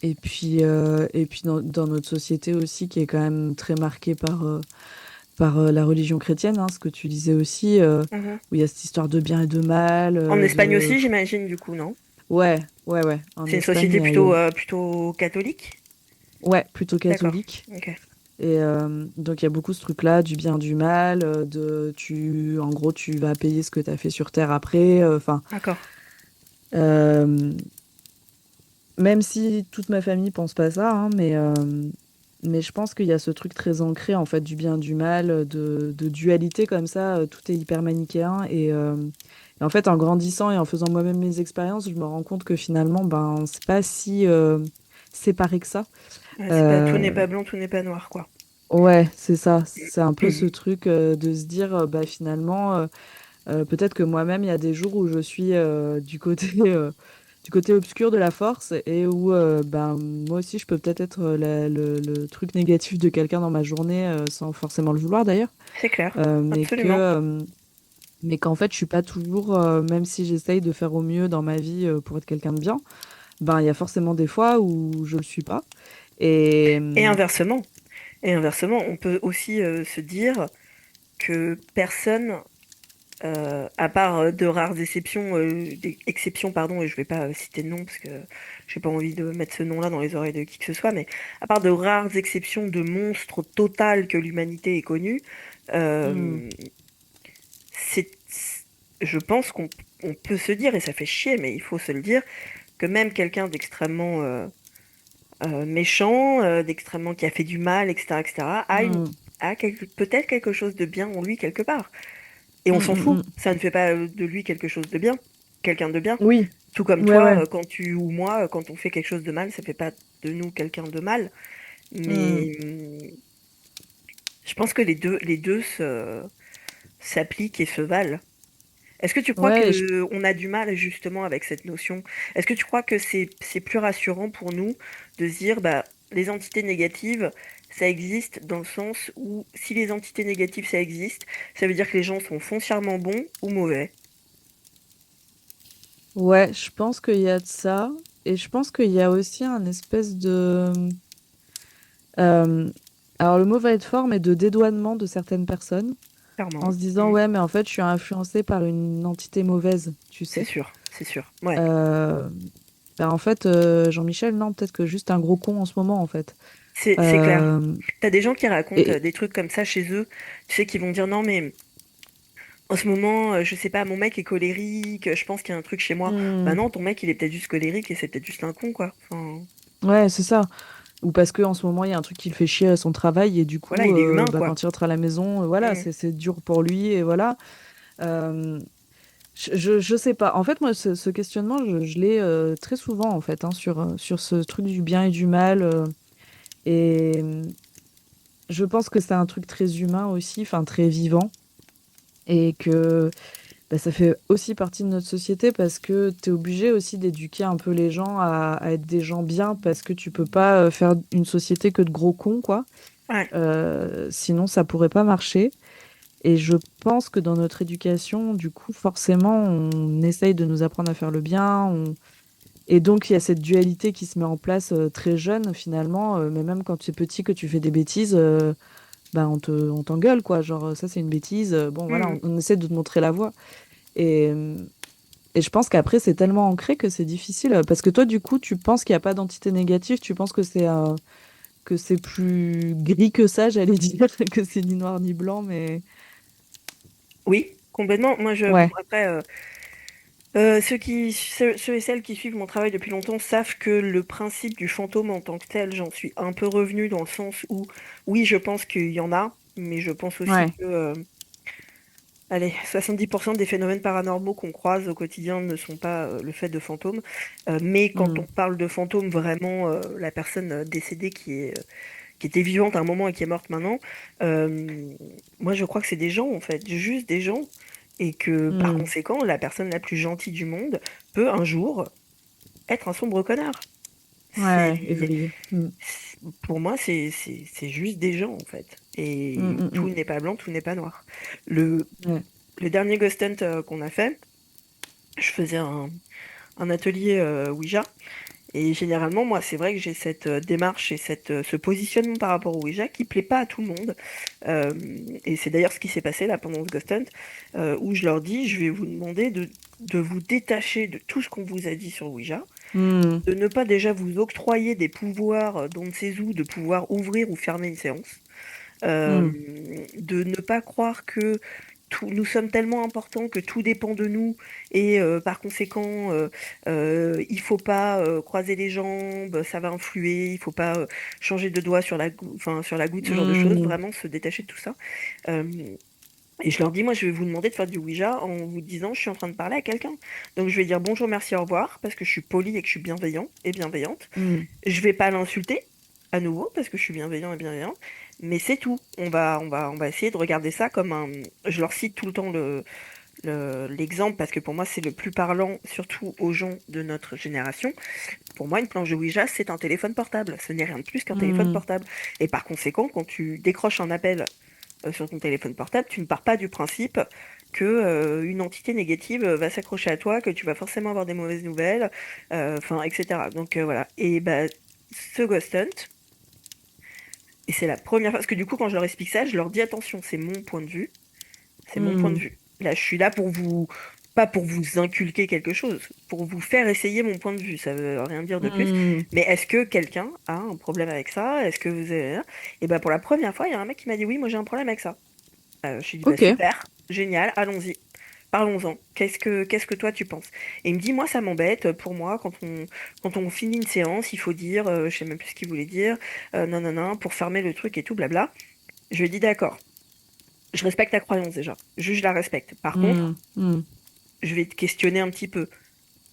et puis dans notre société aussi, qui est quand même très marquée par la religion chrétienne, hein, ce que tu disais aussi, mhm. où il y a cette histoire de bien et de mal, En Espagne aussi, j'imagine, du coup, non? ouais, ouais, ouais. En C'est une Espagne, société plutôt catholique? ouais, plutôt D'accord, catholique. ok, Et donc il y a beaucoup ce truc-là, du bien, du mal, en gros, tu vas payer ce que tu as fait sur Terre après. Enfin, d'accord. euh, même si toute ma famille pense pas ça, hein, mais je pense qu'il y a ce truc très ancré, en fait, du bien, du mal, de dualité comme ça, tout est hyper manichéen. Et en fait, en grandissant et en faisant moi-même mes expériences, je me rends compte que finalement, ben, c'est pas si séparé que ça. Ouais, c'est pas tout n'est Euh, pas blanc, tout n'est pas noir, quoi. ouais, c'est ça. C'est un peu ce truc de se dire, bah, finalement, peut-être que moi-même, il y a des jours où je suis du côté obscur de la force et où ben, moi aussi, je peux peut-être être le truc négatif de quelqu'un dans ma journée sans forcément le vouloir d'ailleurs. C'est clair, Euh, mais que, absolument. euh, mais qu'en fait, je suis pas toujours, même si j'essaye de faire au mieux dans ma vie pour être quelqu'un de bien, ben, il y a forcément des fois où je le suis pas. Et Et inversement, et inversement, on peut aussi se dire que personne, à part de rares exceptions, exceptions, pardon, et je vais pas citer de nom parce que j'ai pas envie de mettre ce nom-là dans les oreilles de qui que ce soit, mais à part de rares exceptions de monstres totales que l'humanité ait connues, hmm, euh, c'est, je pense qu'on peut se dire, et ça fait chier, mais il faut se le dire, que même quelqu'un d'extrêmement méchant, d'extrêmement qui a fait du mal, etc., etc., hmm, peut-être quelque chose de bien en lui quelque part. Et on hmm, s'en hmm, fout. hmm. Ça ne fait pas de lui quelque chose de bien, quelqu'un de bien. Oui, Tout comme ouais, toi, ouais. quand tu ou moi, quand on fait quelque chose de mal, ça fait pas de nous quelqu'un de mal. Hmm. Mais je pense que les deux s'appliquent et se valent. Est-ce que tu crois Ouais, que on a du mal justement avec cette notion? Est-ce que tu crois que c'est plus rassurant pour nous de se dire bah les entités négatives ça existe dans le sens où si les entités négatives ça existe, ça veut dire que les gens sont foncièrement bons ou mauvais? ouais, je pense qu'il y a de ça. Et je pense qu'il y a aussi un espèce de... euh, alors le mot va être fort, mais de dédouanement de certaines personnes, Clairement. en se disant, Mm. ouais, mais en fait, je suis influencée par une entité mauvaise, tu C'est sais. sûr, c'est sûr. Ouais. Euh, ben, en fait, Jean-Michel, non, peut-être que juste un gros con en ce moment, en fait. C'est clair. Euh, T'as des gens qui racontent et des trucs comme ça chez eux, tu sais, qui vont dire non mais en ce moment, je sais pas, mon mec est colérique, je pense qu'il y a un truc chez moi. Bah hmm, non, ton mec il est peut-être juste colérique et c'est peut-être juste un con quoi. Enfin, ouais, c'est ça. Ou parce qu'en ce moment, il y a un truc qui le fait chier à son travail, et du voilà, coup, il est humain bah, quoi. quand il rentre à la maison, voilà, Mm. c'est dur pour lui, et voilà. Euh, je sais pas. En fait, moi, ce questionnement, je l'ai très souvent, en fait, hein, sur ce truc du bien et du mal. Et je pense que c'est un truc très humain aussi, enfin, très vivant. Et que bah, ça fait aussi partie de notre société parce que tu es obligé aussi d'éduquer un peu les gens à être des gens bien parce que tu peux pas faire une société que de gros cons, quoi. Ouais. Sinon, ça pourrait pas marcher. Et je pense que dans notre éducation, du coup, forcément, on essaye de nous apprendre à faire le bien. Et donc, il y a cette dualité qui se met en place très jeune, finalement. Mais même quand tu es petit, que tu fais des bêtises, bah, on t'engueule, quoi. Genre, ça, c'est une bêtise. Bon, voilà, Mm. on essaie de te montrer la voie. Et, Et je pense qu'après, c'est tellement ancré que c'est difficile. Parce que toi, du coup, tu penses qu'il n'y a pas d'entité négative, tu penses que c'est plus gris que ça, j'allais dire, que c'est ni noir ni blanc, mais Oui, complètement. Moi, bon, ouais, après, ceux et celles qui suivent mon travail depuis longtemps savent que le principe du fantôme en tant que tel, j'en suis un peu revenue dans le sens où, oui, je pense qu'il y en a, mais je pense aussi ouais. que, allez, 70% des phénomènes paranormaux qu'on croise au quotidien ne sont pas le fait de fantômes. Mais quand on Mm, parle de fantômes, vraiment, la personne décédée qui était vivante à un moment et qui est morte maintenant, moi je crois que c'est des gens en fait, juste des gens. Et que par mm. conséquent, la personne la plus gentille du monde peut un jour être un sombre connard. Ouais, C'est, ouais, Évry. Mm, pour moi, c'est juste des gens en fait. mm, Et mm, tout mm. n'est pas blanc, tout n'est pas noir. Le, Ouais. le dernier Ghost Hunt qu'on a fait, je faisais un atelier Ouija. Et généralement, moi, c'est vrai que j'ai cette démarche et ce positionnement par rapport au Ouija qui plaît pas à tout le monde. Euh, et c'est d'ailleurs ce qui s'est passé là pendant ce Ghost Hunt, où je leur dis, je vais vous demander de vous détacher de tout ce qu'on vous a dit sur Ouija, Mm, de ne pas déjà vous octroyer des pouvoirs d'on ne sait où, de pouvoir ouvrir ou fermer une séance, euh, mm, de ne pas croire que nous sommes tellement importants que tout dépend de nous et par conséquent, il faut pas croiser les jambes, ça va influer, il faut pas changer de doigt sur enfin, sur la goutte, ce genre de choses, mm. vraiment se détacher de tout ça. Euh, et je leur dis, moi, je vais vous demander de faire du Ouija en vous disant, je suis en train de parler à quelqu'un. Donc je vais dire bonjour, merci, au revoir, parce que je suis poli et que je suis bienveillant et bienveillante. Mm. Je vais pas l'insulter à nouveau parce que je suis bienveillant et bienveillante, mais c'est tout. On va essayer de regarder ça comme un. Je leur cite tout le temps l'exemple parce que pour moi c'est le plus parlant, surtout aux gens de notre génération. Pour moi, une planche de Ouija, c'est un téléphone portable. Ce n'est rien de plus qu'un téléphone Mm. portable. Et par conséquent, quand tu décroches un appel sur ton téléphone portable, tu ne pars pas du principe que une entité négative va s'accrocher à toi, que tu vas forcément avoir des mauvaises nouvelles, enfin, etc. Donc voilà. Et bah, ce Ghost Hunt, et c'est la première fois, parce que du coup, quand je leur explique ça, je leur dis attention, c'est mon point de vue, c'est mon point de Mm. vue. Là, je suis là pour vous, pas pour vous inculquer quelque chose, pour vous faire essayer mon point de vue. Ça veut rien dire de plus. Mm. Mais est-ce que quelqu'un a un problème avec ça? Est-ce que vous avez... Et ben pour la première fois, il y a un mec qui m'a dit oui, moi j'ai un problème avec ça. Je me suis dit bah Ok. super, génial, allons-y. Parlons-en. Qu'est-ce que toi tu penses? Et il me dit, moi ça m'embête, pour moi, quand on finit une séance, il faut dire, je sais même plus ce qu'il voulait dire, non, non, non, pour fermer le truc et tout, blabla. Je lui ai dit, d'accord, je respecte ta croyance déjà, je la respecte. Par contre, Mm. Mm. je vais te questionner un petit peu.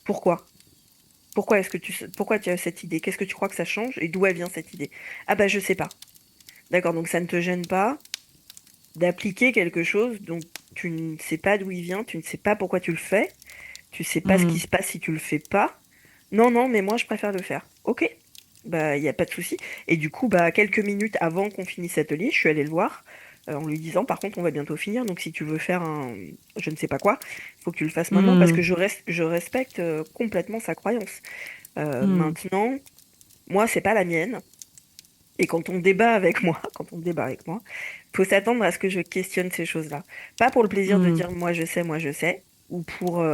Pourquoi? Pourquoi tu as cette idée? Qu'est-ce que tu crois que ça change? Et d'où elle vient cette idée? Ah bah je sais pas. D'accord, donc ça ne te gêne pas d'appliquer quelque chose dont tu ne sais pas d'où il vient, tu ne sais pas pourquoi tu le fais, tu sais pas ce qui Mm. se passe si tu le fais pas. Non, non, mais moi je préfère le faire. Ok, bah il y a pas de souci. Et du coup, bah quelques minutes avant qu'on finisse l'atelier, je suis allée le voir en lui disant, par contre, on va bientôt finir, donc si tu veux faire un, je ne sais pas quoi, il faut que tu le fasses maintenant parce que Mm. je respecte complètement sa croyance. Mm. Maintenant, moi c'est pas la mienne. Et quand on débat avec moi, quand on débat avec moi, faut s'attendre à ce que je questionne ces choses-là. Pas pour le plaisir de Mm. dire moi je sais, ou pour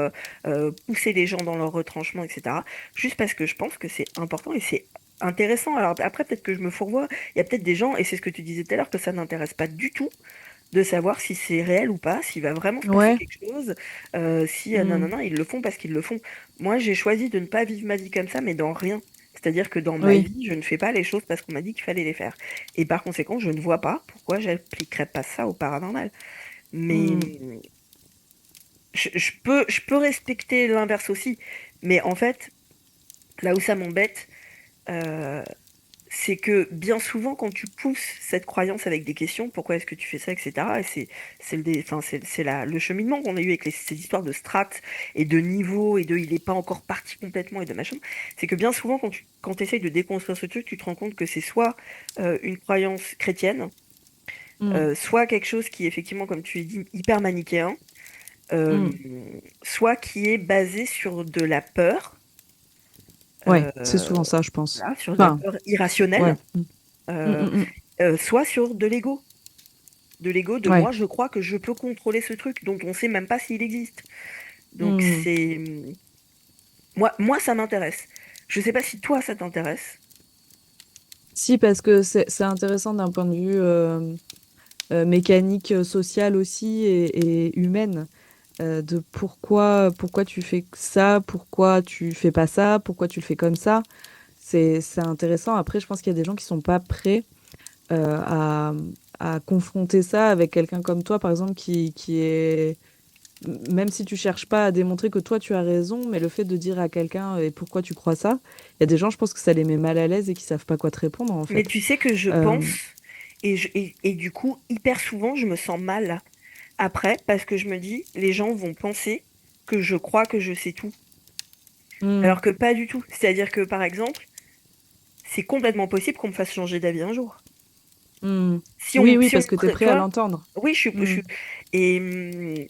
pousser les gens dans leur retranchement, etc. Juste parce que je pense que c'est important et c'est intéressant. Alors après, peut-être que je me fourvoie, il y a peut-être des gens, et c'est ce que tu disais tout à l'heure, que ça n'intéresse pas du tout de savoir si c'est réel ou pas, s'il va vraiment se passer Ouais. quelque chose, si non, non, Mm. non, ils le font parce qu'ils le font. Moi, j'ai choisi de ne pas vivre ma vie comme ça, mais dans rien. C'est-à-dire que dans ma Oui. vie, je ne fais pas les choses parce qu'on m'a dit qu'il fallait les faire. Et par conséquent, je ne vois pas pourquoi j'appliquerais pas ça au paranormal. Mais Mm. je peux respecter l'inverse aussi. Mais en fait, là où ça m'embête, euh, c'est que bien souvent, quand tu pousses cette croyance avec des questions, pourquoi est-ce que tu fais ça, etc. Et enfin, le cheminement qu'on a eu avec ces histoires de strates et de niveaux et de il n'est pas encore parti complètement et de machin. C'est que bien souvent, quand tu essayes de déconstruire ce truc, tu te rends compte que c'est soit une croyance chrétienne, Mm. soit quelque chose qui est effectivement, comme tu l'as dit, hyper manichéen, euh, Mm. soit qui est basé sur de la peur. Ouais, c'est euh, souvent ça, je pense. voilà, sur de la Enfin, peur ouais. irrationnelle, Mm. Mm, euh, mm, mm. soit sur de l'ego. De l'ego de Ouais. moi, je crois que je peux contrôler ce truc dont on sait même pas s'il existe. Donc Hmm. moi ça m'intéresse. Je sais pas si toi ça t'intéresse. Si, parce que c'est intéressant d'un point de vue mécanique, sociale aussi et humaine. De pourquoi tu fais ça, pourquoi tu fais pas ça, pourquoi tu le fais comme ça. C'est intéressant. Après, je pense qu'il y a des gens qui sont pas prêts euh, à, à confronter ça avec quelqu'un comme toi, par exemple, qui est... Même si tu cherches pas à démontrer que toi tu as raison, mais le fait de dire à quelqu'un et pourquoi tu crois ça, il y a des gens, je pense que ça les met mal à l'aise et qui savent pas quoi te répondre en Mais fait. tu sais que je pense, Euh, et du coup, hyper souvent, je me sens mal après, parce que je me dis, les gens vont penser que je crois que je sais tout. hmm, Alors que pas du tout. C'est-à-dire que, par exemple, c'est complètement possible qu'on me fasse changer d'avis un jour. hmm. Si Oui, on, oui, si on, parce que tu es tu prêt à vois, l'entendre. oui, je Hmm, suis, et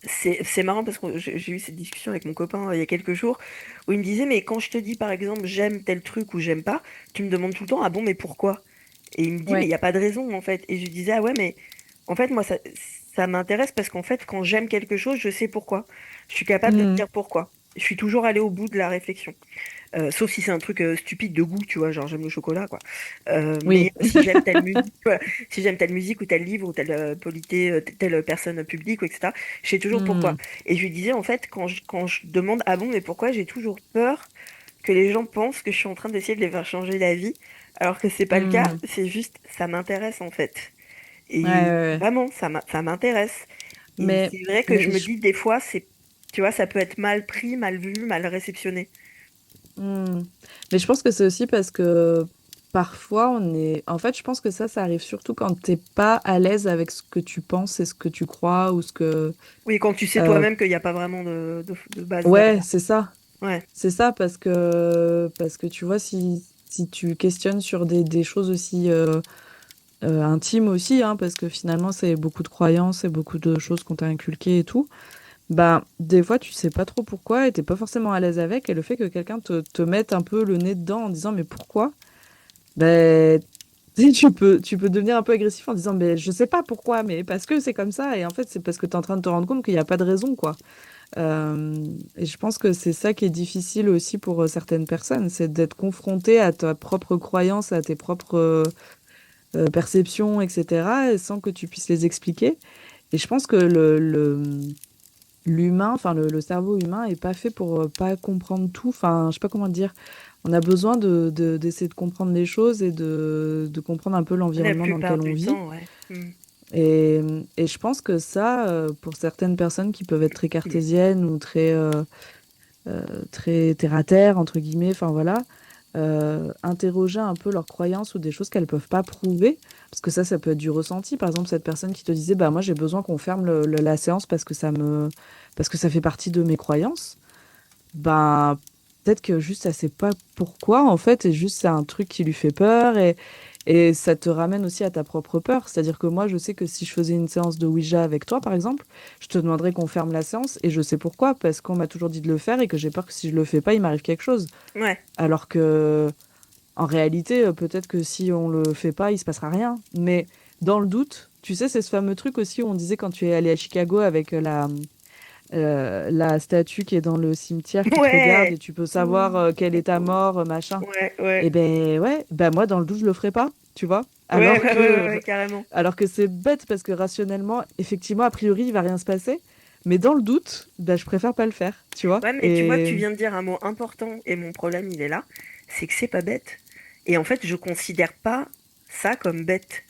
c'est marrant parce que j'ai eu cette discussion avec mon copain il y a quelques jours où il me disait, mais quand je te dis, par exemple, j'aime tel truc ou j'aime pas, tu me demandes tout le temps, ah bon, mais pourquoi? Et il me dit, mais il ouais. n'y a pas de raison, en fait. Et je lui disais, ah ouais, mais en fait, moi, ça m'intéresse parce qu'en fait, quand j'aime quelque chose, je sais pourquoi. Je suis capable de te Hmm, dire pourquoi. Je suis toujours allée au bout de la réflexion. Sauf si c'est un truc stupide de goût, tu vois, genre j'aime le chocolat, quoi. Mais oui. si j'aime telle musique, voilà, si j'aime telle musique ou tel livre ou telle telle personne publique, ou etc., je sais toujours pourquoi. Hmm, Et je lui disais, en fait, quand je demande, ah bon, mais pourquoi, j'ai toujours peur que les gens pensent que je suis en train d'essayer de les faire changer d'avis, alors que c'est pas le cas, hmm. c'est juste, ça m'intéresse, en fait. Ouais, ouais, Et ouais. vraiment, ça m'intéresse. Et Mais, c'est vrai que je mais me je dis, des fois, tu vois, ça peut être mal pris, mal vu, mal réceptionné. Hmm. Mais je pense que c'est aussi parce que parfois on est. En fait, je pense que ça arrive surtout quand t'es pas à l'aise avec ce que tu penses et ce que tu crois ou ce que. Oui, quand tu sais euh, toi-même qu'il n'y a pas vraiment de base Ouais, derrière. c'est ça. Ouais. C'est ça parce que tu vois, si tu questionnes sur des choses aussi intimes aussi, hein, parce que finalement c'est beaucoup de croyances et beaucoup de choses qu'on t'a inculquées et tout. Bah, des fois, tu sais pas trop pourquoi et t'es pas forcément à l'aise avec. Et le fait que quelqu'un te mette un peu le nez dedans en disant mais pourquoi? Ben, tu sais, tu peux devenir un peu agressif en disant mais je sais pas pourquoi, mais parce que c'est comme ça. Et en fait, c'est parce que tu es en train de te rendre compte qu'il n'y a pas de raison, quoi. Et je pense que c'est ça qui est difficile aussi pour certaines personnes, c'est d'être confronté à ta propre croyance, à tes propres perceptions, etc., et sans que tu puisses les expliquer. Et je pense que l'humain, enfin le cerveau humain est pas fait pour pas comprendre tout. Enfin, je sais pas comment dire. On a besoin d'essayer de comprendre les choses et de comprendre un peu La l'environnement dans plupart lequel on du vit. temps, ouais. Mm. Et, et je pense que ça, pour certaines personnes qui peuvent être très cartésiennes ou très terre à terre, entre guillemets, enfin voilà, interroger un peu leurs croyances ou des choses qu'elles peuvent pas prouver, parce que ça peut être du ressenti. Par exemple, cette personne qui te disait, bah moi j'ai besoin qu'on ferme la séance parce que ça fait partie de mes croyances. Ben peut-être que juste elle sait pas pourquoi en fait, et juste c'est un truc qui lui fait peur et ça te ramène aussi à ta propre peur. C'est-à-dire que moi, je sais que si je faisais une séance de Ouija avec toi, par exemple, je te demanderais qu'on ferme la séance et je sais pourquoi, parce qu'on m'a toujours dit de le faire et que j'ai peur que si je le fais pas, il m'arrive quelque chose. Ouais. Alors que, en réalité, peut-être que si on le fait pas, il se passera rien. Mais dans le doute, tu sais, c'est ce fameux truc aussi où on disait quand tu es allé à Chicago avec la statue qui est dans le cimetière qui te regarde et Ouais. tu peux savoir Mm. quelle est ta mort, machin. Ouais, Et ouais. ben ouais, ben moi dans le doute je le ferai pas, tu vois. Ouais, Alors ouais, ouais, que ouais, carrément. alors que c'est bête parce que rationnellement, effectivement, a priori, il va rien se passer. Mais dans le doute, ben je préfère pas le faire, tu vois. Ouais, mais tu vois, Et tu viens de dire un mot important et mon problème, il est là. C'est que c'est pas bête. Et en fait, je considère pas ça comme bête.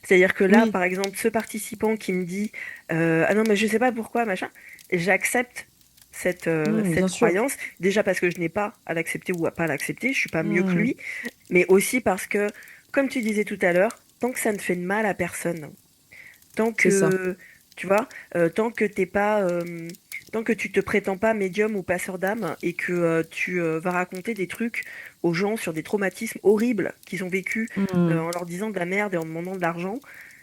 C'est-à-dire que là, oui, par exemple, ce participant qui me dit ah non, mais je sais pas pourquoi, machin, j'accepte cette bien sûr. croyance, déjà parce que je n'ai pas à l'accepter ou à pas l'accepter, je suis pas mieux que Hmm, lui, mais aussi parce que, comme tu disais tout à l'heure, tant que ça ne fait de mal à personne, tant c'est ça. que, tu vois, tant que t'es pas, tant que tu te prétends pas médium ou passeur d'âme et que tu vas raconter des trucs aux gens sur des traumatismes horribles qu'ils ont vécu Hmm, en leur disant de la merde et en demandant de l'argent,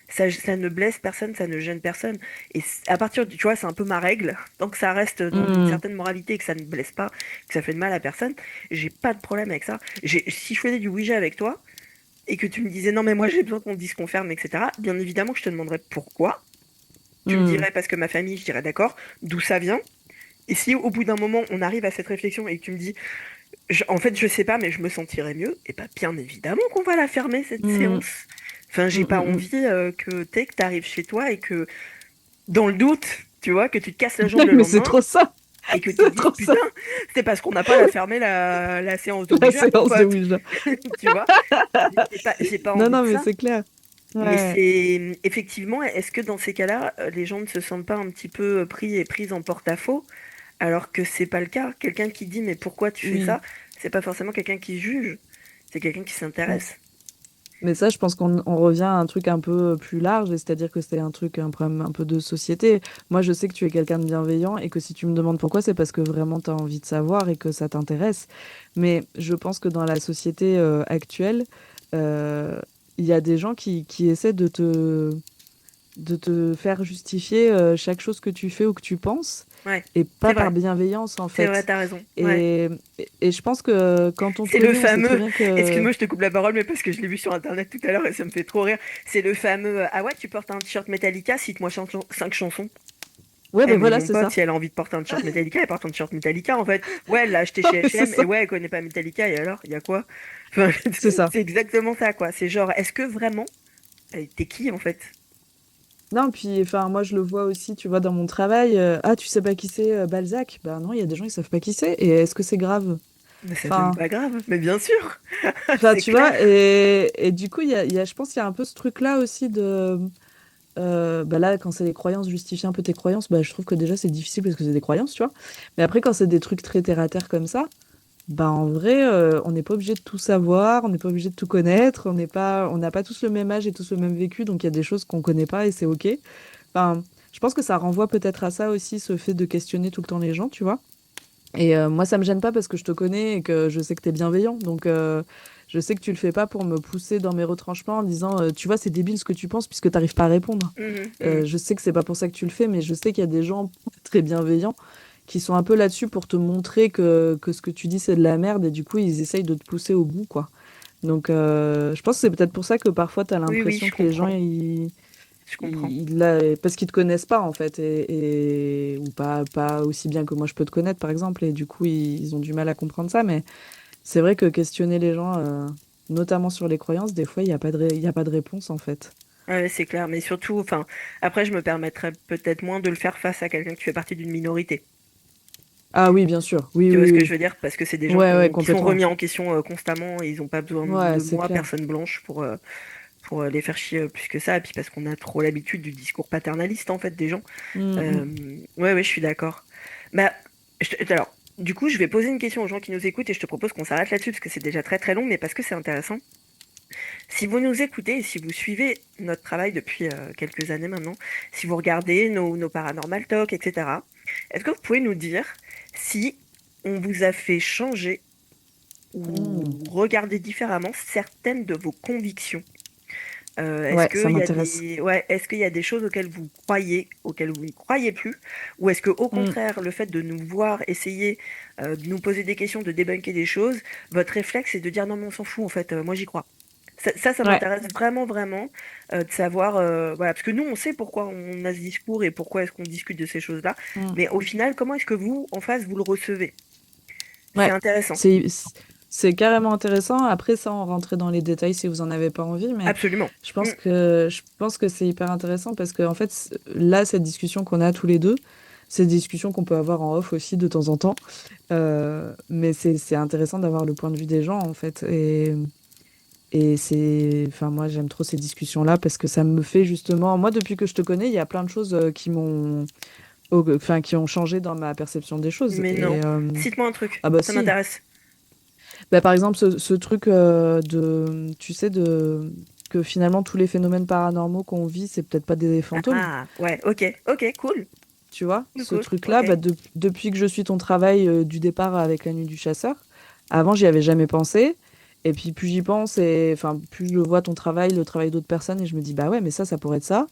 ça ne blesse personne, ça ne gêne personne. Et à partir tu vois, c'est un peu ma règle. Tant que ça reste dans une hmm, certaine moralité et que ça ne blesse pas, que ça fait de mal à personne, j'ai pas de problème avec ça. Si je faisais du Ouija avec toi, et que tu me disais non mais moi j'ai besoin qu'on dise qu'on ferme, etc. Bien évidemment que je te demanderais pourquoi. Tu me hmm, dirais parce que ma famille, je dirais d'accord, d'où ça vient. Et si au bout d'un moment, on arrive à cette réflexion et que tu me dis, en fait, je sais pas, mais je me sentirais mieux, et bah, bien évidemment qu'on va la fermer, cette Mm, séance. Enfin, j'ai mm, pas mm, mm. envie que t'arrives chez toi et que, dans le doute, tu vois, que tu te casses la jambe le Mais c'est lendemain trop ça, et que tu te c'est dises, trop putain, ça, c'est parce qu'on n'a pas la fermé la séance de la Ouija, mon séance de pote. Ouija. Tu vois? J'ai pas Non, envie non, de mais ça. c'est clair. Mais Ouais. c'est effectivement, est-ce que dans ces cas-là, les gens ne se sentent pas un petit peu pris et prises en porte-à-faux, alors que c'est pas le cas? Quelqu'un qui dit mais pourquoi tu fais Oui. ça? C'est pas forcément quelqu'un qui juge, c'est quelqu'un qui Mm. s'intéresse. Mais ça, je pense qu'on revient à un truc un peu plus large, et c'est-à-dire que c'est un truc, un problème un peu de société. Moi, je sais que tu es quelqu'un de bienveillant et que si tu me demandes pourquoi, c'est parce que vraiment tu as envie de savoir et que ça t'intéresse. Mais je pense que dans la société actuelle, euh, il y a des gens qui essaient de te faire justifier chaque chose que tu fais ou que tu penses, Ouais, et pas c'est par vrai, bienveillance, en c'est vrai, fait. t'as raison. Ouais. Et, et je pense que quand on te C'est le connaît, on sait très fameux, bien que... excuse-moi, je te coupe la parole, mais parce que je l'ai vu sur internet tout à l'heure et ça me fait trop rire. C'est le fameux, ah ouais, tu portes un t-shirt Metallica, cite-moi 5 chansons. Ouais, Eh ben mais voilà, mon c'est pote, ça. si elle a envie de porter un t-shirt Metallica, elle porte un t-shirt Metallica en fait. Ouais, elle l'a acheté chez C'est H&M et ça. ouais, elle connaît pas Metallica et alors, il y a quoi? Enfin, C'est ça. c'est exactement ça quoi. C'est genre, est-ce que vraiment, t'es qui en fait? Non, puis enfin moi je le vois aussi, tu vois, dans mon travail. Ah, tu sais pas qui c'est Balzac? Ben non, il y a des gens ils savent pas qui c'est. Et est-ce que c'est grave? Mais c'est même Enfin, pas grave, mais bien sûr, c'est tu clair. vois, et du coup, je pense qu'il y a un peu ce truc-là aussi de. Bah là, quand c'est des croyances, justifier un peu tes croyances, bah je trouve que déjà c'est difficile parce que c'est des croyances, tu vois. Mais après, quand c'est des trucs très terre à terre comme ça, bah en vrai, on n'est pas obligé de tout savoir, on n'est pas obligé de tout connaître, on n'a pas tous le même âge et tous le même vécu, donc il y a des choses qu'on connaît pas et c'est ok. Enfin, je pense que ça renvoie peut-être à ça aussi, ce fait de questionner tout le temps les gens, tu vois. Et moi, ça me gêne pas parce que je te connais et que je sais que tu es bienveillant. Donc, je sais que tu le fais pas pour me pousser dans mes retranchements en disant, tu vois, c'est débile ce que tu penses puisque tu n'arrives pas à répondre. Mhm, mhm. Je sais que c'est pas pour ça que tu le fais, mais je sais qu'il y a des gens très bienveillants qui sont un peu là-dessus pour te montrer que ce que tu dis, c'est de la merde et du coup, ils essayent de te pousser au bout, quoi. Donc, je pense que c'est peut-être pour ça que parfois, tu as Oui, oui, l'impression je que les gens, comprends, je comprends. parce qu'ils te connaissent pas en fait ou pas aussi bien que moi je peux te connaître par exemple et du coup ils ont du mal à comprendre ça, mais c'est vrai que questionner les gens notamment sur les croyances, des fois il y a pas il y a pas de réponse en fait. Ouais, c'est clair, mais surtout, enfin, après, je me permettrais peut-être moins de le faire face à quelqu'un qui fait partie d'une minorité. Ah oui, bien sûr, oui Tu vois oui ce que oui. je veux dire? Parce que c'est des gens Ouais ouais, qui sont complètement. remis en question constamment et ils n'ont pas besoin Ouais, de c'est moi, clair. personne blanche, pour les faire chier plus que ça. Et puis parce qu'on a trop l'habitude du discours paternaliste, en fait, des gens. Mm, mm. Ouais, ouais, je suis d'accord. Bah, alors, du coup, je vais poser une question aux gens qui nous écoutent et je te propose qu'on s'arrête là-dessus parce que c'est déjà très très long, mais parce que c'est intéressant. Si vous nous écoutez et si vous suivez notre travail depuis quelques années maintenant, si vous regardez nos Paranormal Talk, etc., est-ce que vous pouvez nous dire si on vous a fait changer Mm. ou regarder différemment certaines de vos convictions? Est-ce Ouais, ça qu'il y a m'intéresse. est-ce qu'il y a des choses auxquelles vous croyez, auxquelles vous ne croyez plus? Ou est-ce que, au Mm. contraire, le fait de nous voir essayer de nous poser des questions, de débunker des choses, votre réflexe est de dire non, mais on s'en fout, en fait, moi j'y crois. Ça Ouais. m'intéresse vraiment, vraiment de savoir, voilà, parce que nous, on sait pourquoi on a ce discours et pourquoi est-ce qu'on discute de ces choses-là, Mm. mais au final, comment est-ce que vous, en face, vous le recevez? C'est Ouais, intéressant. c'est c'est carrément intéressant. Après, ça, on rentrait dans les détails si vous en avez pas envie, mais Absolument. Mm. je pense que c'est hyper intéressant parce que en fait, là, cette discussion qu'on a tous les deux, c'est des discussions qu'on peut avoir en off aussi de temps en temps. Mais c'est intéressant d'avoir le point de vue des gens en fait. Et c'est, enfin, moi, j'aime trop ces discussions-là parce que ça me fait justement, moi, depuis que je te connais, il y a plein de choses enfin, qui ont changé dans ma perception des choses. Mais non. Et Cite-moi un truc. ah bah Ça si. m'intéresse. Bah, par exemple, ce truc tu sais, que finalement tous les phénomènes paranormaux qu'on vit, c'est peut-être pas des fantômes, Ah, ouais, ok, ok, cool. tu vois? Cool, Ce cool, truc-là, ok. bah, depuis que je suis ton travail du départ avec la nuit du chasseur, avant, j'y avais jamais pensé. Et puis, plus j'y pense, et enfin, plus je vois ton travail, le travail d'autres personnes, et je me dis, bah ouais, mais ça pourrait être ça.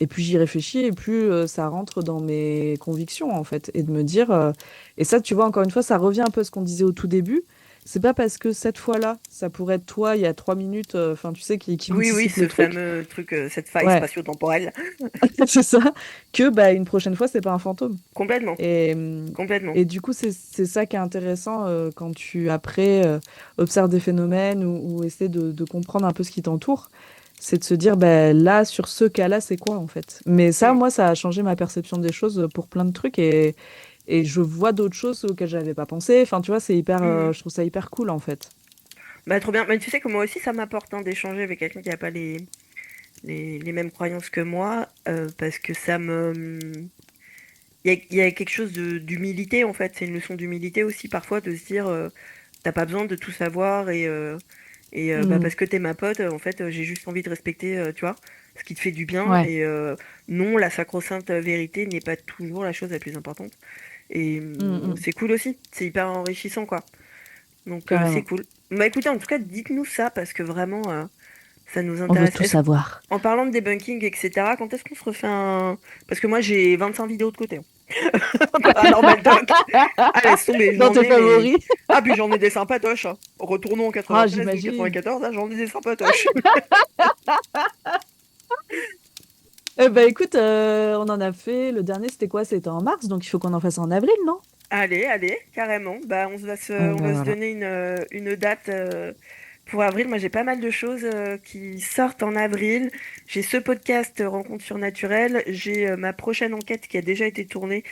Et plus j'y réfléchis, et plus ça rentre dans mes convictions, en fait. Et de me dire, et ça, tu vois, encore une fois, ça revient un peu à ce qu'on disait au tout début, c'est pas parce que cette fois-là, ça pourrait être toi il y a 3 minutes, enfin, tu sais, qui Oui, oui, anticipe le ce truc. fameux truc, cette faille Ouais, spatio-temporelle. c'est ça. Que bah, une prochaine fois, c'est pas un fantôme. Complètement, Et, complètement. et du coup, c'est ça qui est intéressant quand tu, après, observes des phénomènes ou essaies de comprendre un peu ce qui t'entoure. C'est de se dire, bah, là, sur ce cas-là, c'est quoi, en fait? Mais ça, Mm, moi, ça a changé ma perception des choses pour plein de trucs et je vois d'autres choses auxquelles j'avais pas pensé. Enfin, tu vois, c'est hyper, mm. je trouve ça hyper cool, en fait. Bah, trop bien. Mais tu sais que moi aussi, ça m'apporte hein, d'échanger avec quelqu'un qui n'a pas les mêmes croyances que moi, parce que ça me... il y a quelque chose d'humilité, en fait. C'est une leçon d'humilité aussi, parfois, de se dire, t'as pas besoin de tout savoir, bah, Mm. parce que t'es ma pote, en fait, j'ai juste envie de respecter, tu vois, ce qui te fait du bien. Ouais. Et non, la sacro-sainte vérité n'est pas toujours la chose la plus importante. Et Mm, mm. c'est cool aussi, c'est hyper enrichissant, quoi. Donc c'est Carrément. cool. Bah écoutez, en tout cas, dites-nous ça, parce que vraiment, ça nous On veut intéresse. tout savoir. En parlant de debunking, etc., quand est-ce qu'on se refait un... Parce que moi, j'ai 25 vidéos de côté. Hein. Paranormal Doc. Ah, laisse tomber, Dans j'en tes ai, mais... favoris? Ah, puis j'en ai des sympatoches. Hein. Retournons en Ah, 93 ou j'imagine. 94, là, j'en ai des sympatoches. Eh ben écoute, on en a fait. Le dernier, c'était quoi? C'était en mars, donc il faut qu'on en fasse en avril, non? Allez, allez, carrément. Bah, Eh on ben va se voilà. donner une date pour avril. Moi, j'ai pas mal de choses qui sortent en avril. J'ai ce podcast Rencontre surnaturelle. J'ai ma prochaine enquête qui a déjà été tournée,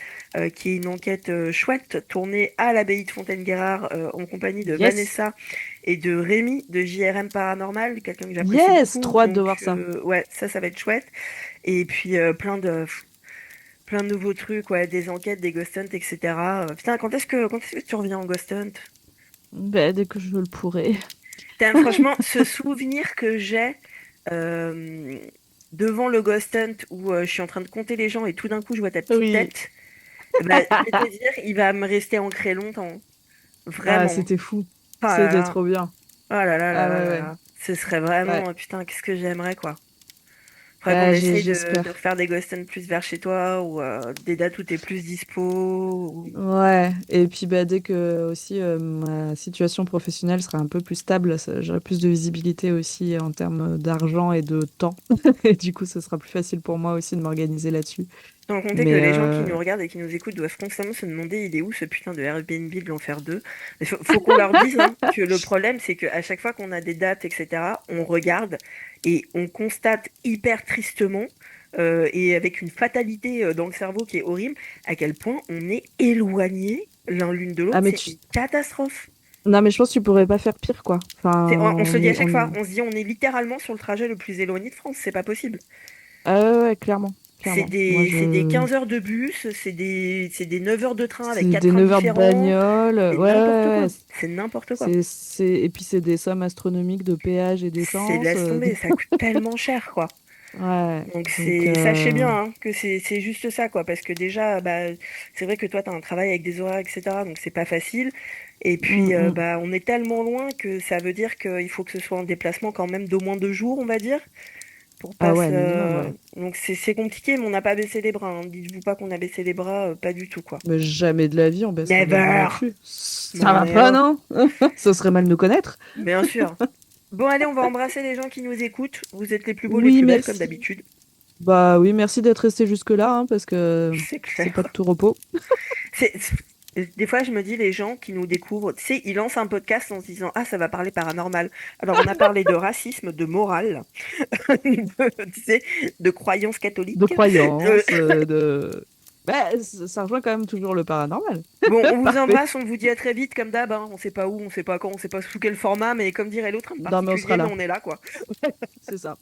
qui est une enquête chouette, tournée à l'abbaye de Fontaine-Guérard en compagnie de Yes! Vanessa et de Rémi de JRM Paranormal, quelqu'un que j'apprécie Yes! beaucoup. Trop hâte de Donc, voir ça. ouais, ça va être chouette. Et puis, plein de nouveaux trucs, ouais, des enquêtes, des ghost hunts, etc. Putain, quand est-ce que tu reviens en ghost hunt? Ben, dès que je le pourrai. Putain, franchement, ce souvenir que j'ai euh, devant le ghost hunt où je suis en train de compter les gens et tout d'un coup je vois ta petite Oui. tête, eh ben, je vais te dire, il va me rester ancré longtemps. Ah, Vraiment. c'était fou. Oh là C'était là. trop bien. Oh là là là Ah là ouais, là ouais. là. Ce serait Ouais. vraiment, putain, qu'est-ce que j'aimerais, quoi. Faudrait qu'on Bah, essaye de j'espère. refaire des ghost hunts plus vers chez toi ou des dates où t'es plus dispo. Ouais. Et puis, bah, dès que aussi ma situation professionnelle sera un peu plus stable, j'aurai plus de visibilité aussi en termes d'argent et de temps. Et du coup, ce sera plus facile pour moi aussi de m'organiser là-dessus. Sans compter que Mais les gens qui nous regardent et qui nous écoutent doivent constamment se demander il est où ce putain de Airbnb de l'enfer 2. Il faut qu'on leur dise hein, que le problème c'est qu'à chaque fois qu'on a des dates, etc., on regarde et on constate hyper tristement et avec une fatalité dans le cerveau qui est horrible à quel point on est éloigné l'un l'une de ah, l'autre. mais C'est une catastrophe. non, mais je pense que tu pourrais pas faire pire, quoi. Enfin, On se le dit à chaque fois, on se dit on est littéralement sur le trajet le plus éloigné de France, c'est pas possible. Ah ouais, ouais, clairement, C'est clairement. Moi, des je... 15 heures de bus, c'est des 9 heures de train avec C'est 4 des trains 9 heures de différents. bagnole. Ouais, C'est n'importe ouais, quoi. ouais. C'est n'importe quoi. Et puis, c'est des sommes astronomiques de péage et C'est d'essence. laisse tomber, ça coûte tellement cher, quoi. Ouais, Donc donc... sachez bien hein, que c'est juste ça, quoi. Parce que déjà, bah, c'est vrai que toi, t'as un travail avec des horaires, etc. Donc c'est pas facile. Et puis, mm, mm. bah, on est tellement loin que ça veut dire qu'il faut que ce soit un déplacement quand même d'au moins 2 jours, on va dire. Pour Ah pas ouais, minimum, se... ouais. Donc c'est compliqué, mais on n'a pas baissé les bras. Hein. Dites-vous pas qu'on a baissé les bras, pas du tout, quoi. Mais jamais de la vie, on baissera les bras Never! là-dessus. Ça Non va mais pas, oh, non? Ce serait mal nous connaître. bien sûr. Bon, allez, on va embrasser les gens qui nous écoutent. Vous êtes les plus beaux, les Oui, plus belles, comme merci. d'habitude. Bah oui, merci d'être resté jusque-là, hein, parce que C'est c'est pas de clair. tout repos. Des fois, je me dis, les gens qui nous découvrent, tu sais, ils lancent un podcast en se disant, ah, ça va parler paranormal. Alors, on a parlé de racisme, de morale, tu sais, de croyances De catholiques. Euh, croyances, de... Bah, ça rejoint quand même toujours le paranormal. Bon, on vous Parfait. embrasse, on vous dit à très vite, comme d'hab. Hein. On sait pas où, on sait pas quand, on sait pas sous quel format, mais comme dirait l'autre, en Non, mais on sera particulier, mais là. on est là, quoi. C'est ça.